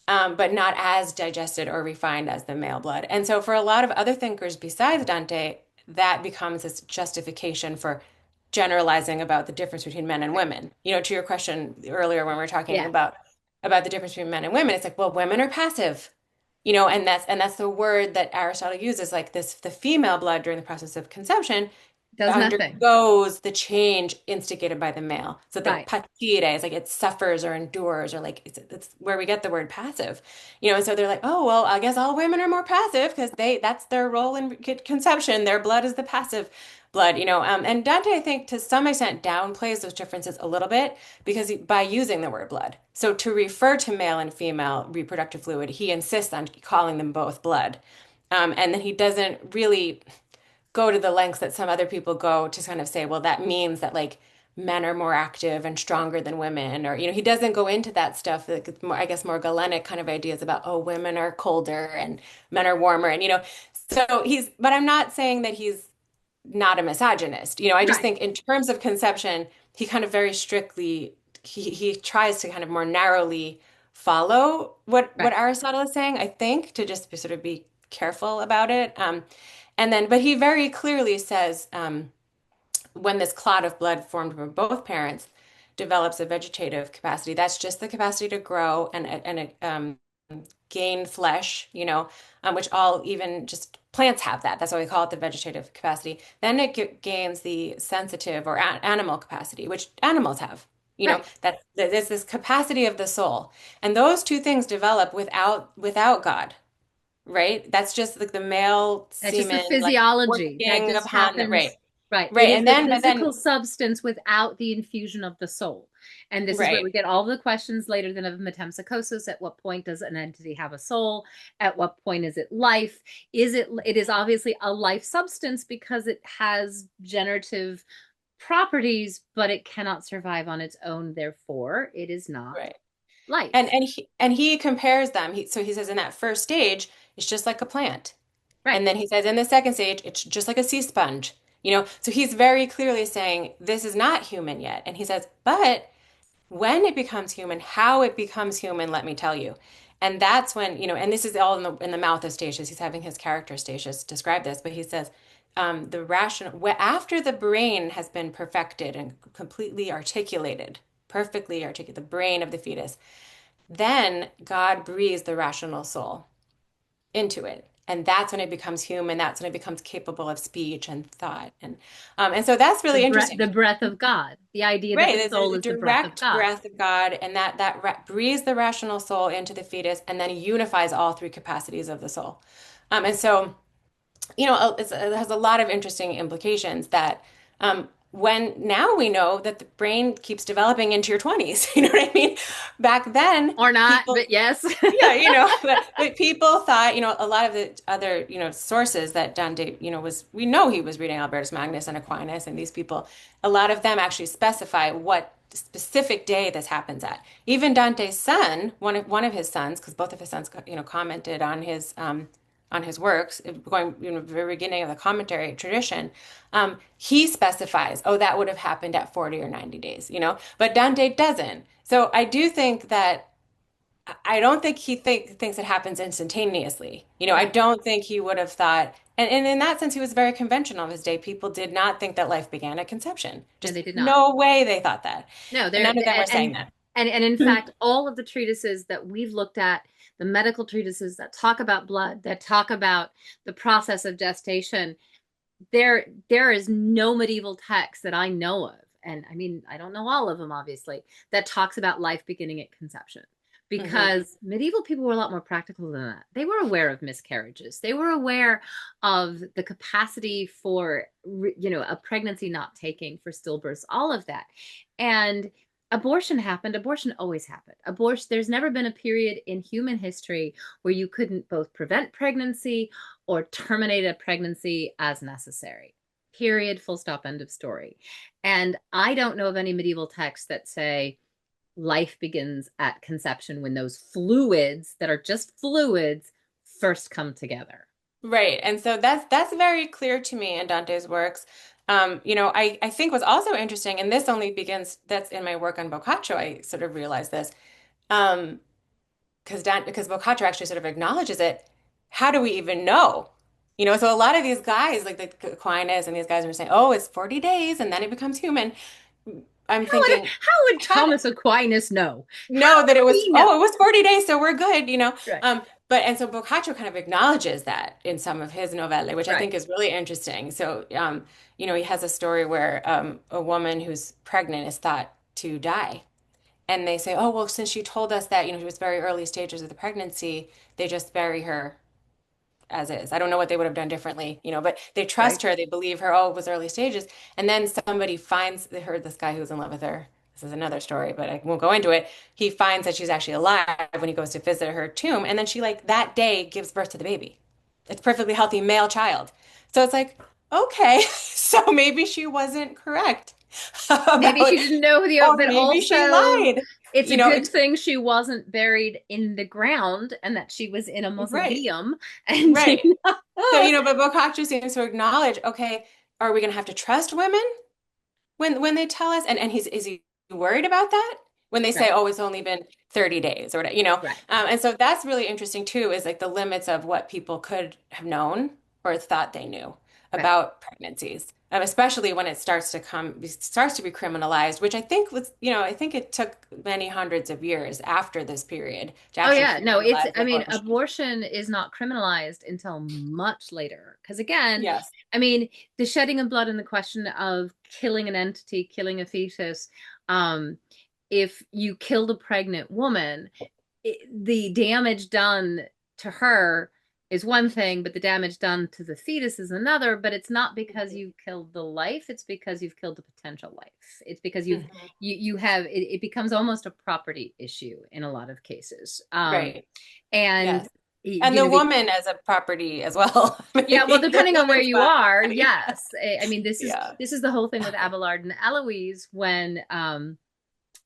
but not as digested or refined as the male blood. And so for a lot of other thinkers besides Dante, that becomes this justification for generalizing about the difference between men and Right. women. To your question earlier when we were talking Yeah. about the difference between men and women, it's like, well, women are passive. And that's the word that Aristotle uses, like this, the female blood during the process of conception Does nothing. undergoes the change instigated by the male. So the Right. patire is like it suffers or endures or like it's where we get the word passive. And so they're like, oh, well, I guess all women are more passive because that's their role in conception. Their blood is the passive blood. And Dante, I think, to some extent downplays those differences a little bit because by using the word blood. So to refer to male and female reproductive fluid, he insists on calling them both blood. And then he doesn't really go to the lengths that some other people go to kind of say, well, that means that like men are more active and stronger than women, or he doesn't go into that stuff. Like it's more, I guess, more Galenic kind of ideas about, oh, women are colder and men are warmer, and so but I'm not saying that he's not a misogynist. I just Right. think in terms of conception, he kind of very strictly he tries to kind of more narrowly follow what Right. Aristotle is saying, I think, to just sort of be careful about it. But he very clearly says when this clot of blood formed from both parents develops a vegetative capacity, that's just the capacity to grow and gain flesh, which all even just plants have that. That's why we call it the vegetative capacity. Then it gains the sensitive or animal capacity, which animals have. Right. That there's this capacity of the soul, and those two things develop without God, right? That's just like the male That's just the semen, like physiology that working just upon the happens. right, Right. It right, is and the then but physical then substance without the infusion of the soul. And this is where right, we get all the questions later then of metempsychosis. At what point does an entity have a soul? At what point is it life? It is obviously a life substance because it has generative properties, but it cannot survive on its own. Therefore, it is not right. And life. and he compares them. So he says in that first stage, it's just like a plant. Right. And then he says in the second stage, it's just like a sea sponge. So he's very clearly saying this is not human yet. And he says, but when it becomes human, how it becomes human, let me tell you. And that's when, and this is all in the mouth of Statius. He's having his character Statius describe this, but he says, the rational, after the brain has been perfected and completely articulated, perfectly articulated, the brain of the fetus, then God breathes the rational soul into it. And that's when it becomes human. That's when it becomes capable of speech and thought. And so that's really interesting. The breath of God. The idea that Right, the it's soul a is the breath of direct God. breath of God, and that breathes the rational soul into the fetus, and then unifies all three capacities of the soul. And so, it has a lot of interesting implications that when now we know that the brain keeps developing into your 20s. You know what I mean? Back then, Or not, people but yes. yeah, but people thought, a lot of the other, sources that Dante, we know he was reading Albertus Magnus and Aquinas and these people, a lot of them actually specify what specific day this happens at. Even Dante's son, one of his sons, because both of his sons, commented on his on his works, going the very beginning of the commentary tradition, he specifies, oh, that would have happened at 40 or 90 days, but Dante doesn't. So I do think that I don't think he thinks it happens instantaneously. I Right. don't think he would have thought, and in that sense, he was very conventional of his day. People did not think that life began at conception. No, Just they did not. no way they thought that. No, And they're none of them were saying and that. and in fact, all of the treatises that we've looked at, the medical treatises that talk about blood, that talk about the process of gestation, there is no medieval text that I know of, and I mean, I don't know all of them, obviously, that talks about life beginning at conception. Hmm. Because medieval people were a lot more practical than that. They were aware of miscarriages. They were aware of the capacity for, a pregnancy not taking, for stillbirths, all of that. And abortion happened. Abortion always happened. Abortion, there's never been a period in human history where you couldn't both prevent pregnancy or terminate a pregnancy as necessary. Period, full stop, end of story. And I don't know of any medieval texts that say life begins at conception when those fluids that are just fluids first come together. Right. And so that's very clear to me in Dante's works. I think what's also interesting, and this only begins, that's in my work on Boccaccio, I sort of realized this. Um, because Boccaccio actually sort of acknowledges it. How do we even know? So a lot of these guys, like the Aquinas and these guys are saying, oh, it's 40 days and then it becomes human. I'm thinking, How would how Thomas Aquinas know? How know that it would was, he know? oh, it was 40 days, so we're good. Right. And so Boccaccio kind of acknowledges that in some of his novelle, which I Right. think is really interesting. So, he has a story where a woman who's pregnant is thought to die. And they say, oh, well, since she told us that, she was very early stages of the pregnancy, they just bury her as is. I don't know what they would have done differently, but they Right. trust her. They believe her. Oh, it was early stages. And then somebody finds her, this guy who's in love with her. This is another story, but I won't go into it. He finds that she's actually alive when he goes to visit her tomb. And then she, like, that day gives birth to the baby. It's a perfectly healthy male child. So it's like, okay, so maybe she wasn't correct Maybe about, she didn't know or but maybe she also lied. it's a You know, good it's thing she wasn't buried in the ground and that she was in a right, mausoleum and right. So, but Boccaccio seems to acknowledge, okay, are we going to have to trust women when they tell us? And is he worried about that when they say, right, oh, it's only been 30 days or whatever, right, And so that's really interesting too, is like the limits of what people could have known or thought they knew right. about pregnancies. Especially when it starts to be criminalized, which I think I think it took many hundreds of years after this period to Oh actually yeah, no, criminalize I mean, abortion. abortion is not criminalized until much later. Because again, Yes. I mean, the shedding of blood and the question of killing an entity, killing a fetus, um, if you killed a pregnant woman, the damage done to her is one thing, but the damage done to the fetus is another. But it's not because you killed the life; it's because you've killed the potential life. It's because Mhm. you have it becomes almost a property issue in a lot of cases. Right. And Yes. And the woman as a property as well. yeah, well, Maybe the depending on where woman's you are, body. yes. I mean, Yeah. this is the whole thing with Abelard and Eloise when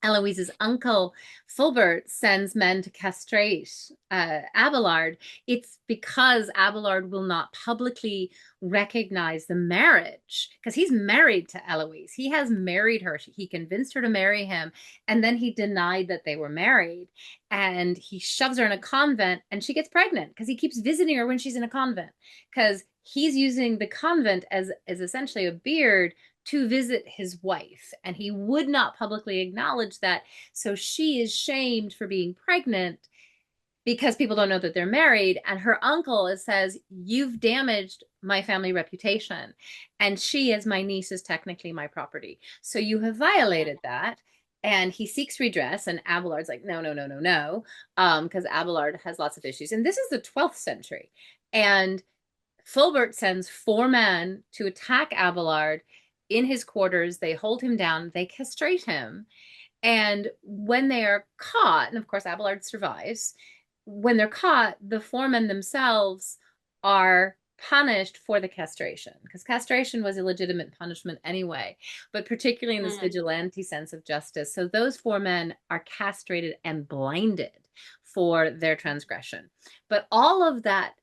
Eloise's uncle Fulbert sends men to castrate Abelard. It's because Abelard will not publicly recognize the marriage because he's married to Eloise. He has married her. He convinced her to marry him, and then he denied that they were married. And he shoves her in a convent, and she gets pregnant because he keeps visiting her when she's in a convent because he's using the convent as essentially a beard to visit his wife, and he would not publicly acknowledge that. So she is shamed for being pregnant because people don't know that they're married. And her uncle says, you've damaged my family reputation. And she, as my niece, is technically my property. So you have violated that. And he seeks redress, and Abelard's like, no, no, no, no, no, because Abelard has lots of issues. And this is the 12th century. And Fulbert sends 4 men to attack Abelard in his quarters. They hold him down, they castrate him. And when they are caught, and of course, Abelard survives, when they're caught, the 4 men themselves are punished for the castration because castration was illegitimate punishment anyway, but particularly in this Mm. vigilante sense of justice. So those 4 men are castrated and blinded for their transgression. But all of that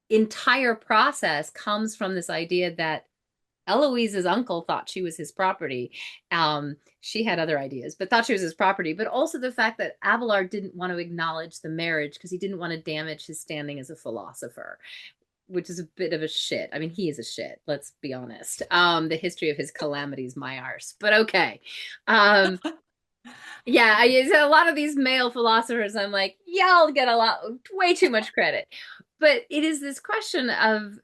entire process comes from this idea that Eloise's uncle thought she was his property. She had other ideas, but thought she was his property. But also the fact that Abelard didn't want to acknowledge the marriage because he didn't want to damage his standing as a philosopher, which is a bit of a shit. I mean, he is a shit. Let's be honest. The history of his calamities, my arse. But okay. Um, yeah, a lot of these male philosophers, I'm like, y'all get way too much credit. But it is this question of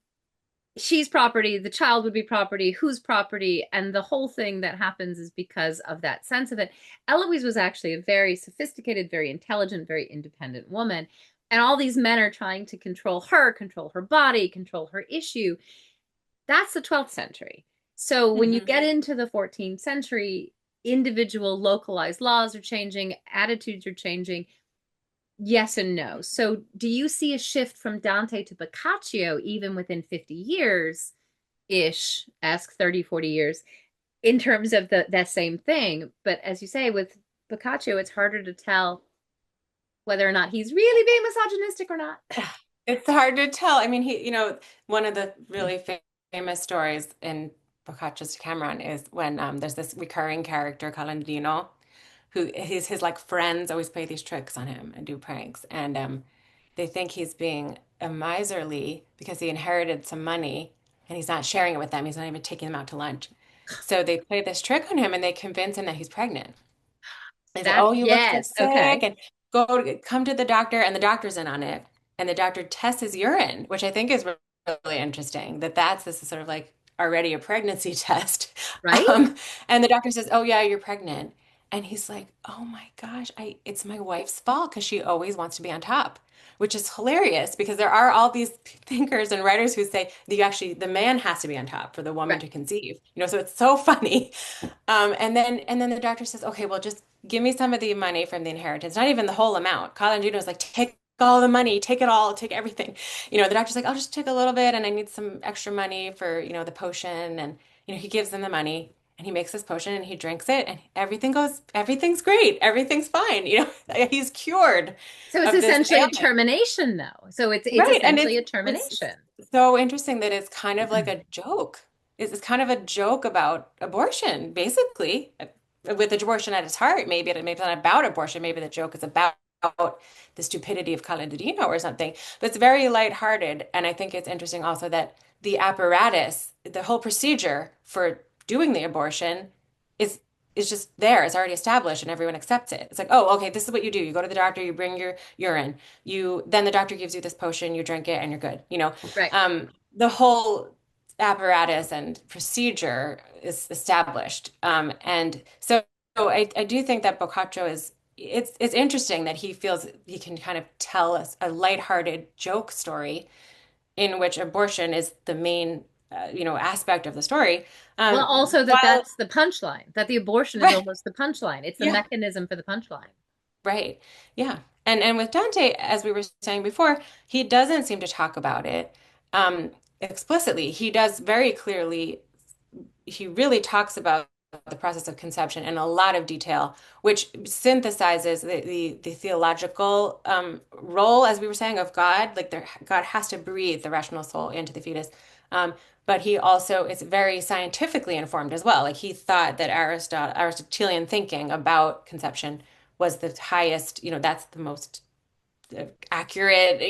she's property, the child would be property, whose property, and the whole thing that happens is because of that sense of it. Eloise was actually a very sophisticated, very intelligent, very independent woman, and all these men are trying to control her body, control her issue. That's the 12th century. So when you Hmm. get into the 14th century, individual localized laws are changing, attitudes are changing. Yes and no. So, do you see a shift from Dante to Boccaccio even within 50 years ish, ask 30, 40 years, in terms of that same thing? But as you say, with Boccaccio, it's harder to tell whether or not he's really being misogynistic or not. It's hard to tell. I mean, one of the really famous stories in Boccaccio's Decameron is when there's this recurring character, Calandrino, who his like friends always play these tricks on him and do pranks, and they think he's being a miserly because he inherited some money and he's not sharing it with them. He's not even taking them out to lunch. So they play this trick on him and they convince him that he's pregnant. They say, That, "Oh, you look so yes, sick," okay, and come to the doctor, and the doctor's in on it, and the doctor tests his urine, which I think is really interesting. That's this is sort of like already a pregnancy test, right, um, and the doctor says, "Oh yeah, you're pregnant," and he's like, "Oh my gosh, I it's my wife's fault because she always wants to be on top." Which is hilarious because there are all these thinkers and writers who say the man has to be on top for the woman right, to conceive. So it's so funny. And then the doctor says, okay, well, just give me some of the money from the inheritance, not even the whole amount. Colin is like, take all the money, take it all, take everything. The doctor's like, I'll just take a little bit and I need some extra money for, the potion. And, he gives them the money and he makes this potion and he drinks it and everything's great. Everything's fine. He's cured so it's of this essentially a ailment. termination though, so it's Right. And essentially a it's termination. so interesting that it's kind of like a joke. It's kind of a joke about abortion, basically, with abortion at its heart. Maybe it's not about abortion. Maybe the joke is about the stupidity of Calandrino or something. But it's very lighthearted. And I think it's interesting also that the apparatus, the whole procedure for doing the abortion is is just there. It's already established and everyone accepts it. It's like, oh, okay, this is what you do. You go to the doctor, you bring your urine. Then the doctor gives you this potion, you drink it, and you're good. Right. The whole apparatus and procedure is established. And so I do think that Boccaccio it's interesting that he feels he can kind of tell us a lighthearted joke story in which abortion is the main aspect of the story. Well, also that While that's the punchline, that the abortion is right, almost the punchline. It's the yeah, mechanism for the punchline. right. Yeah. And with Dante, as we were saying before, he doesn't seem to talk about it explicitly. He does very clearly, he really talks about the process of conception in a lot of detail, which synthesizes the theological role, as we were saying, of God. Like God has to breathe the rational soul into the fetus. Um, but he also is very scientifically informed as well. Like he thought that Aristotelian thinking about conception was the highest, that's the most accurate,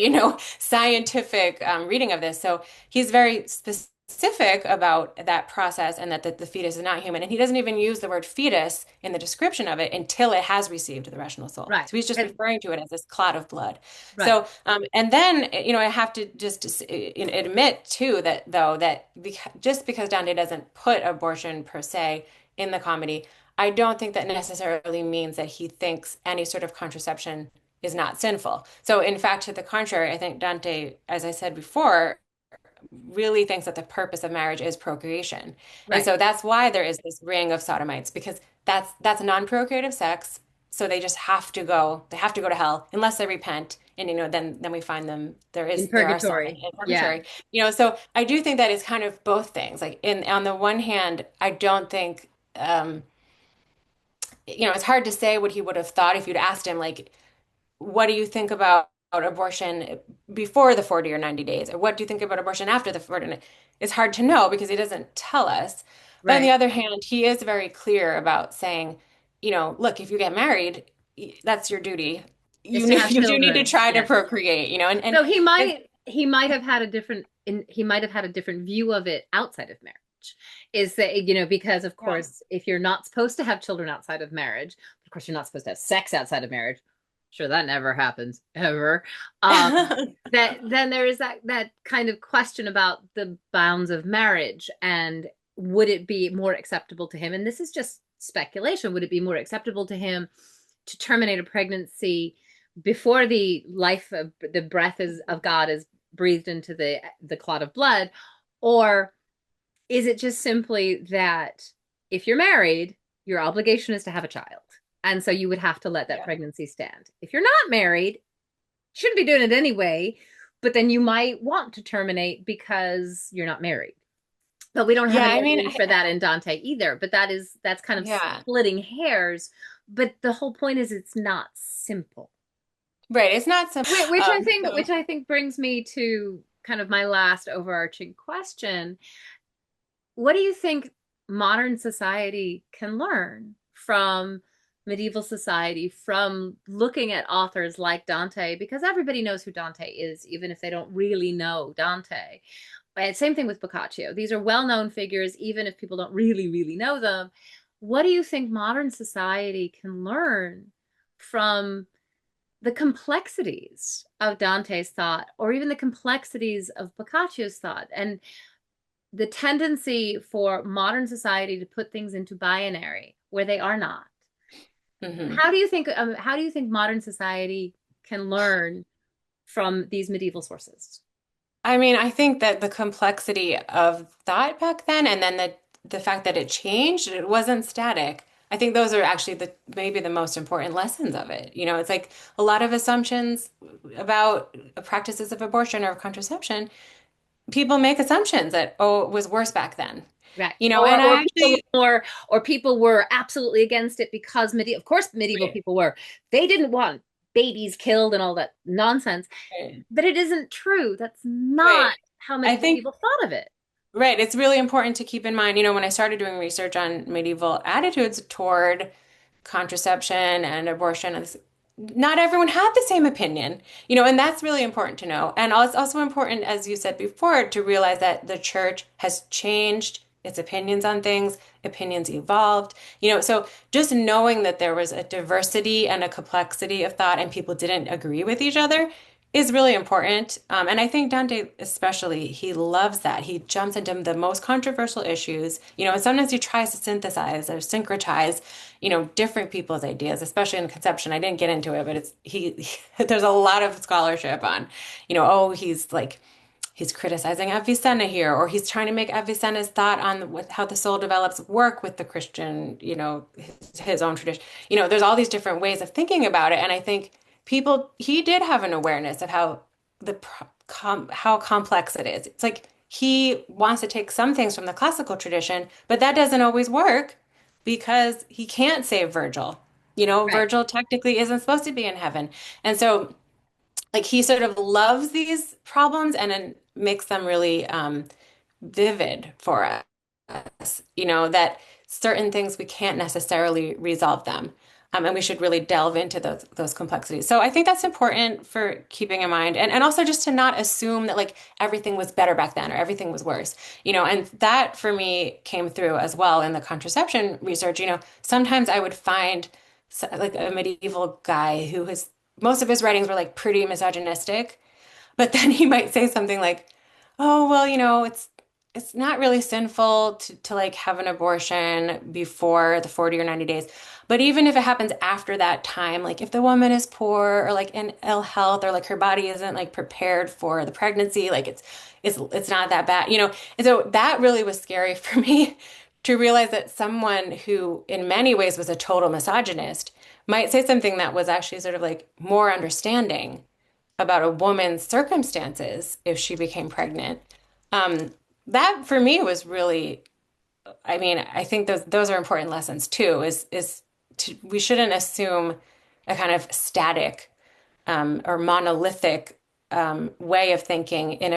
scientific reading of this. So he's very specific about that process and that the fetus is not human. And he doesn't even use the word fetus in the description of it until it has received the rational soul. Right. So he's just And referring to it as this clot of blood. right. So, and then, I have to just admit too that though, that just because Dante doesn't put abortion per se in the comedy, I don't think that necessarily means that he thinks any sort of contraception is not sinful. So, in fact, to the contrary, I think Dante, as I said before, really thinks that the purpose of marriage is procreation. And Right. so that's why there is this ring of sodomites, because that's non-procreative sex. So they have to go to hell unless they repent. And then we find them In there are some purgatory. in Yeah. purgatory. So I do think that it's kind of both things. Like on the one hand, I don't think it's hard to say what he would have thought if you'd asked him like what do you think about abortion before the 40 or 90 days? Or what do you think about abortion after the 40? It's hard to know because he doesn't tell us. But on the Right. other hand, he is very clear about saying, look, if you get married, that's your duty. Is You to have you do need to children. try to Yes. procreate, So and he might have had a he might have had a different view of it outside of marriage. Is that, because of yeah. course, if you're not supposed to have children outside of marriage, of course you're not supposed to have sex outside of marriage. Sure, that never happens ever. Um, that then there is that kind of question about the bounds of marriage and would it be more acceptable to him? And this is just speculation. Would it be more acceptable to him to terminate a pregnancy before the life of the breath is of God is breathed into the clot of blood, or is it just simply that if you're married, your obligation is to have a child, and so you would have to let that Yeah. pregnancy stand? If you're not married, you shouldn't be doing it anyway, but then you might want to terminate because you're not married. But we don't have Yeah, any I mean, evidence for that in Dante either. But that's kind of yeah. splitting hairs. But the whole point is it's not simple. Right. It's not some Which I think brings me to kind of my last overarching question. What do you think modern society can learn from medieval society, from looking at authors like Dante? Because everybody knows who Dante is, even if they don't really know Dante. And same thing with Boccaccio. These are well-known figures, even if people don't really, really know them. What do you think modern society can learn from the complexities of Dante's thought, or even the complexities of Boccaccio's thought, and the tendency for modern society to put things into binary where they are not? Mhm. How do you think modern society can learn from these medieval sources? I mean, I think that the complexity of thought back then, and then the fact that it changed, it wasn't static. I think those are actually the maybe the most important lessons of it. It's like a lot of assumptions about practices of abortion or contraception. People make assumptions that, oh, it was worse back then. Right. And I actually, Or people were absolutely against it because of course medieval right, people were. They didn't want babies killed and all that nonsense. right, But it isn't true. That's right. not how I medieval think people thought of it. Right. It's really important to keep in mind, when I started doing research on medieval attitudes toward contraception and abortion, not everyone had the same opinion, and that's really important to know. And it's also important, as you said before, to realize that the church has changed its opinions on things, opinions evolved, so just knowing that there was a diversity and a complexity of thought and people didn't agree with each other is really important. And I think Dante, especially, he loves that. He jumps into the most controversial issues, and sometimes he tries to synthesize or syncretize, different people's ideas, especially in conception. I didn't get into it, but there's a lot of scholarship on, oh, he's criticizing Avicenna here, or he's trying to make Avicenna's thought on how the soul develops work with the Christian, his own tradition. There's all these different ways of thinking about it. And I think he did have an awareness of how complex it is. It's like he wants to take some things from the classical tradition, but that doesn't always work because he can't save Virgil. Right. Virgil technically isn't supposed to be in heaven. And so like he sort of loves these problems and then makes them really vivid for us, that certain things we can't necessarily resolve them. And we should really delve into those complexities. So I think that's important for keeping in mind. And also just to not assume that like everything was better back then or everything was worse, and that for me came through as well in the contraception research. Sometimes I would find like a medieval guy who has most of his writings were like pretty misogynistic, but then he might say something like, "Oh, well, it's not really sinful to like have an abortion before the 40 or 90 days. But even if it happens after that time, like if the woman is poor or like in ill health or like her body isn't like prepared for the pregnancy, like it's not that bad. And so that really was scary for me to realize that someone who in many ways was a total misogynist might say something that was actually sort of like more understanding about a woman's circumstances if she became pregnant. Um, that for me was really, I mean, I think those are important lessons too, we shouldn't assume a kind of static or monolithic way of thinking in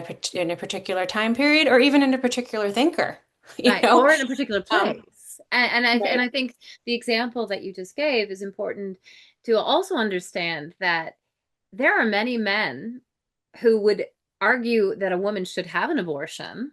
a particular time period, or even in a particular thinker, you Right. know? Or in a particular Um, place. And I right, think the example that you just gave is important to also understand that there are many men who would argue that a woman should have an abortion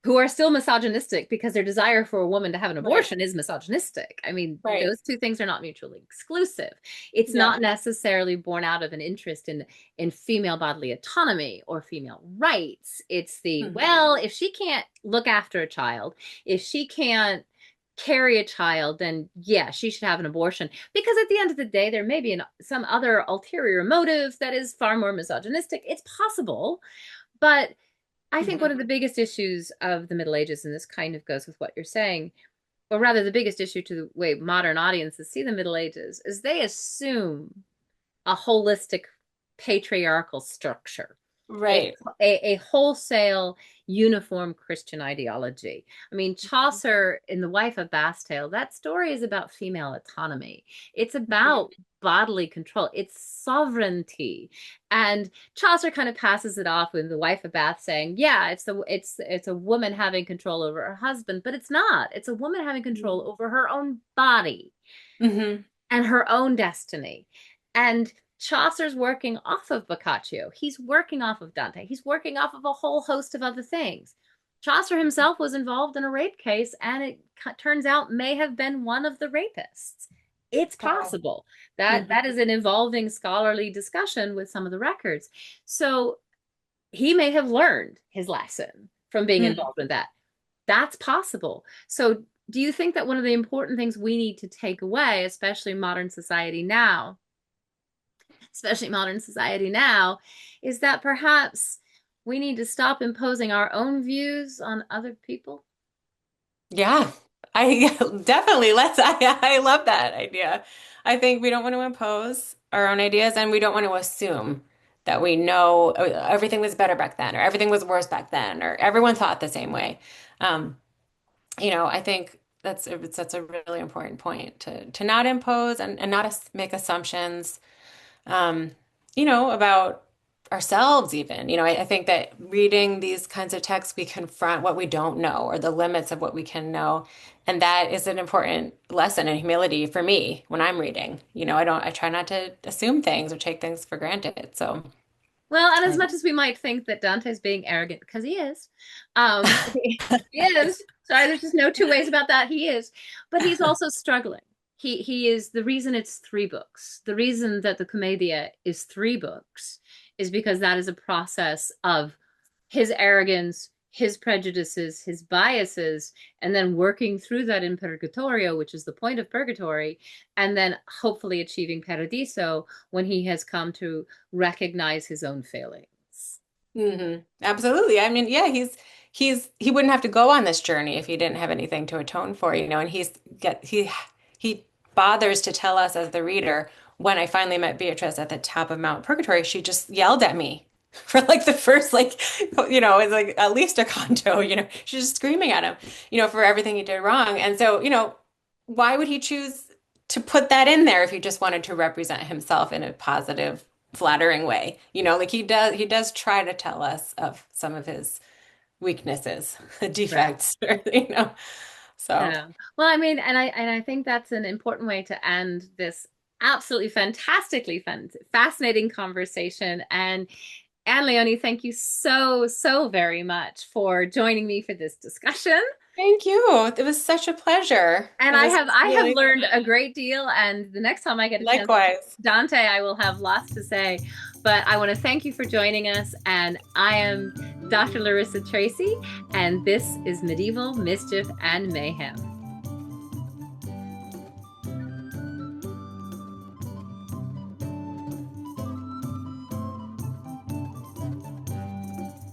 who are still misogynistic because their desire for a woman to have an right, abortion is misogynistic. I mean, right. those two things are not mutually exclusive. It's Yeah. not necessarily born out of an interest in female bodily autonomy or female rights. It's the, Mhm. well, if she can't look after a child, if she can't carry a child, then yeah, she should have an abortion. Because at the end of the day, there may be some other ulterior motive that is far more misogynistic. It's possible, but I think one Mhm. of the biggest issues of the Middle Ages, and this kind of goes with what you're saying, or rather the biggest issue to the way modern audiences see the Middle Ages, is they assume a holistic patriarchal structure, a, Right. a wholesale uniform Christian ideology. I mean, Chaucer in The Wife of Bath's Tale, that story is about female autonomy. It's about bodily control. It's sovereignty. And Chaucer kind of passes it off with The Wife of Bath saying, yeah, it's a woman having control over her husband, but it's not. It's a woman having control over her own body Hmm. and her own destiny. And Chaucer's working off of Boccaccio. He's working off of Dante. He's working off of a whole host of other things. Chaucer himself was involved in a rape case, and it turns out may have been one of the rapists. It's Wow. possible that Mhm. that is an evolving scholarly discussion with some of the records. So he may have learned his lesson from being Mhm. involved in that. That's possible. So do you think that one of the important things we need to take away, especially modern society now, is that perhaps we need to stop imposing our own views on other people? Yeah, I definitely I love that idea. I think we don't want to impose our own ideas, and we don't want to assume that we know everything was better back then, or everything was worse back then, or everyone thought the same way. Um, I think that's a really important point to not impose and not make assumptions, um, about ourselves even. I think that reading these kinds of texts, we confront what we don't know or the limits of what we can know. And that is an important lesson in humility for me when I'm reading. I try not to assume things or take things for granted. So, Well, and as I- much as we might think that Dante's being arrogant, because he is, he is. Sorry, there's just no two ways about that. He is, but he's also struggling. He is the reason it's three books. The reason that the Commedia is three books is because that is a process of his arrogance, his prejudices, his biases, and then working through that in Purgatorio, which is the point of purgatory, and then hopefully achieving Paradiso when he has come to recognize his own failings. Absolutely. I mean, yeah, he wouldn't have to go on this journey if he didn't have anything to atone for, and he bothers to tell us as the reader, when I finally met Beatrice at the top of Mount Purgatory, she just yelled at me for like the first, like, it's like at least a canto, she's just screaming at him, for everything he did wrong. And so, why would he choose to put that in there if he just wanted to represent himself in a positive, flattering way? Like he does try to tell us of some of his weaknesses, Right. defects, So Yeah. Well, I mean, and I think that's an important way to end this absolutely fantastically fascinating conversation. And Leone, thank you so very much for joining me for this discussion. thank you. It was such a pleasure. And It was I have really learned a fun. great deal. And the next time I get a chance to talk Likewise. to Dante, I will have lots to say. But I want to thank you for joining us. And I am Dr. Larissa Tracy, and this is Medieval Mischief and Mayhem.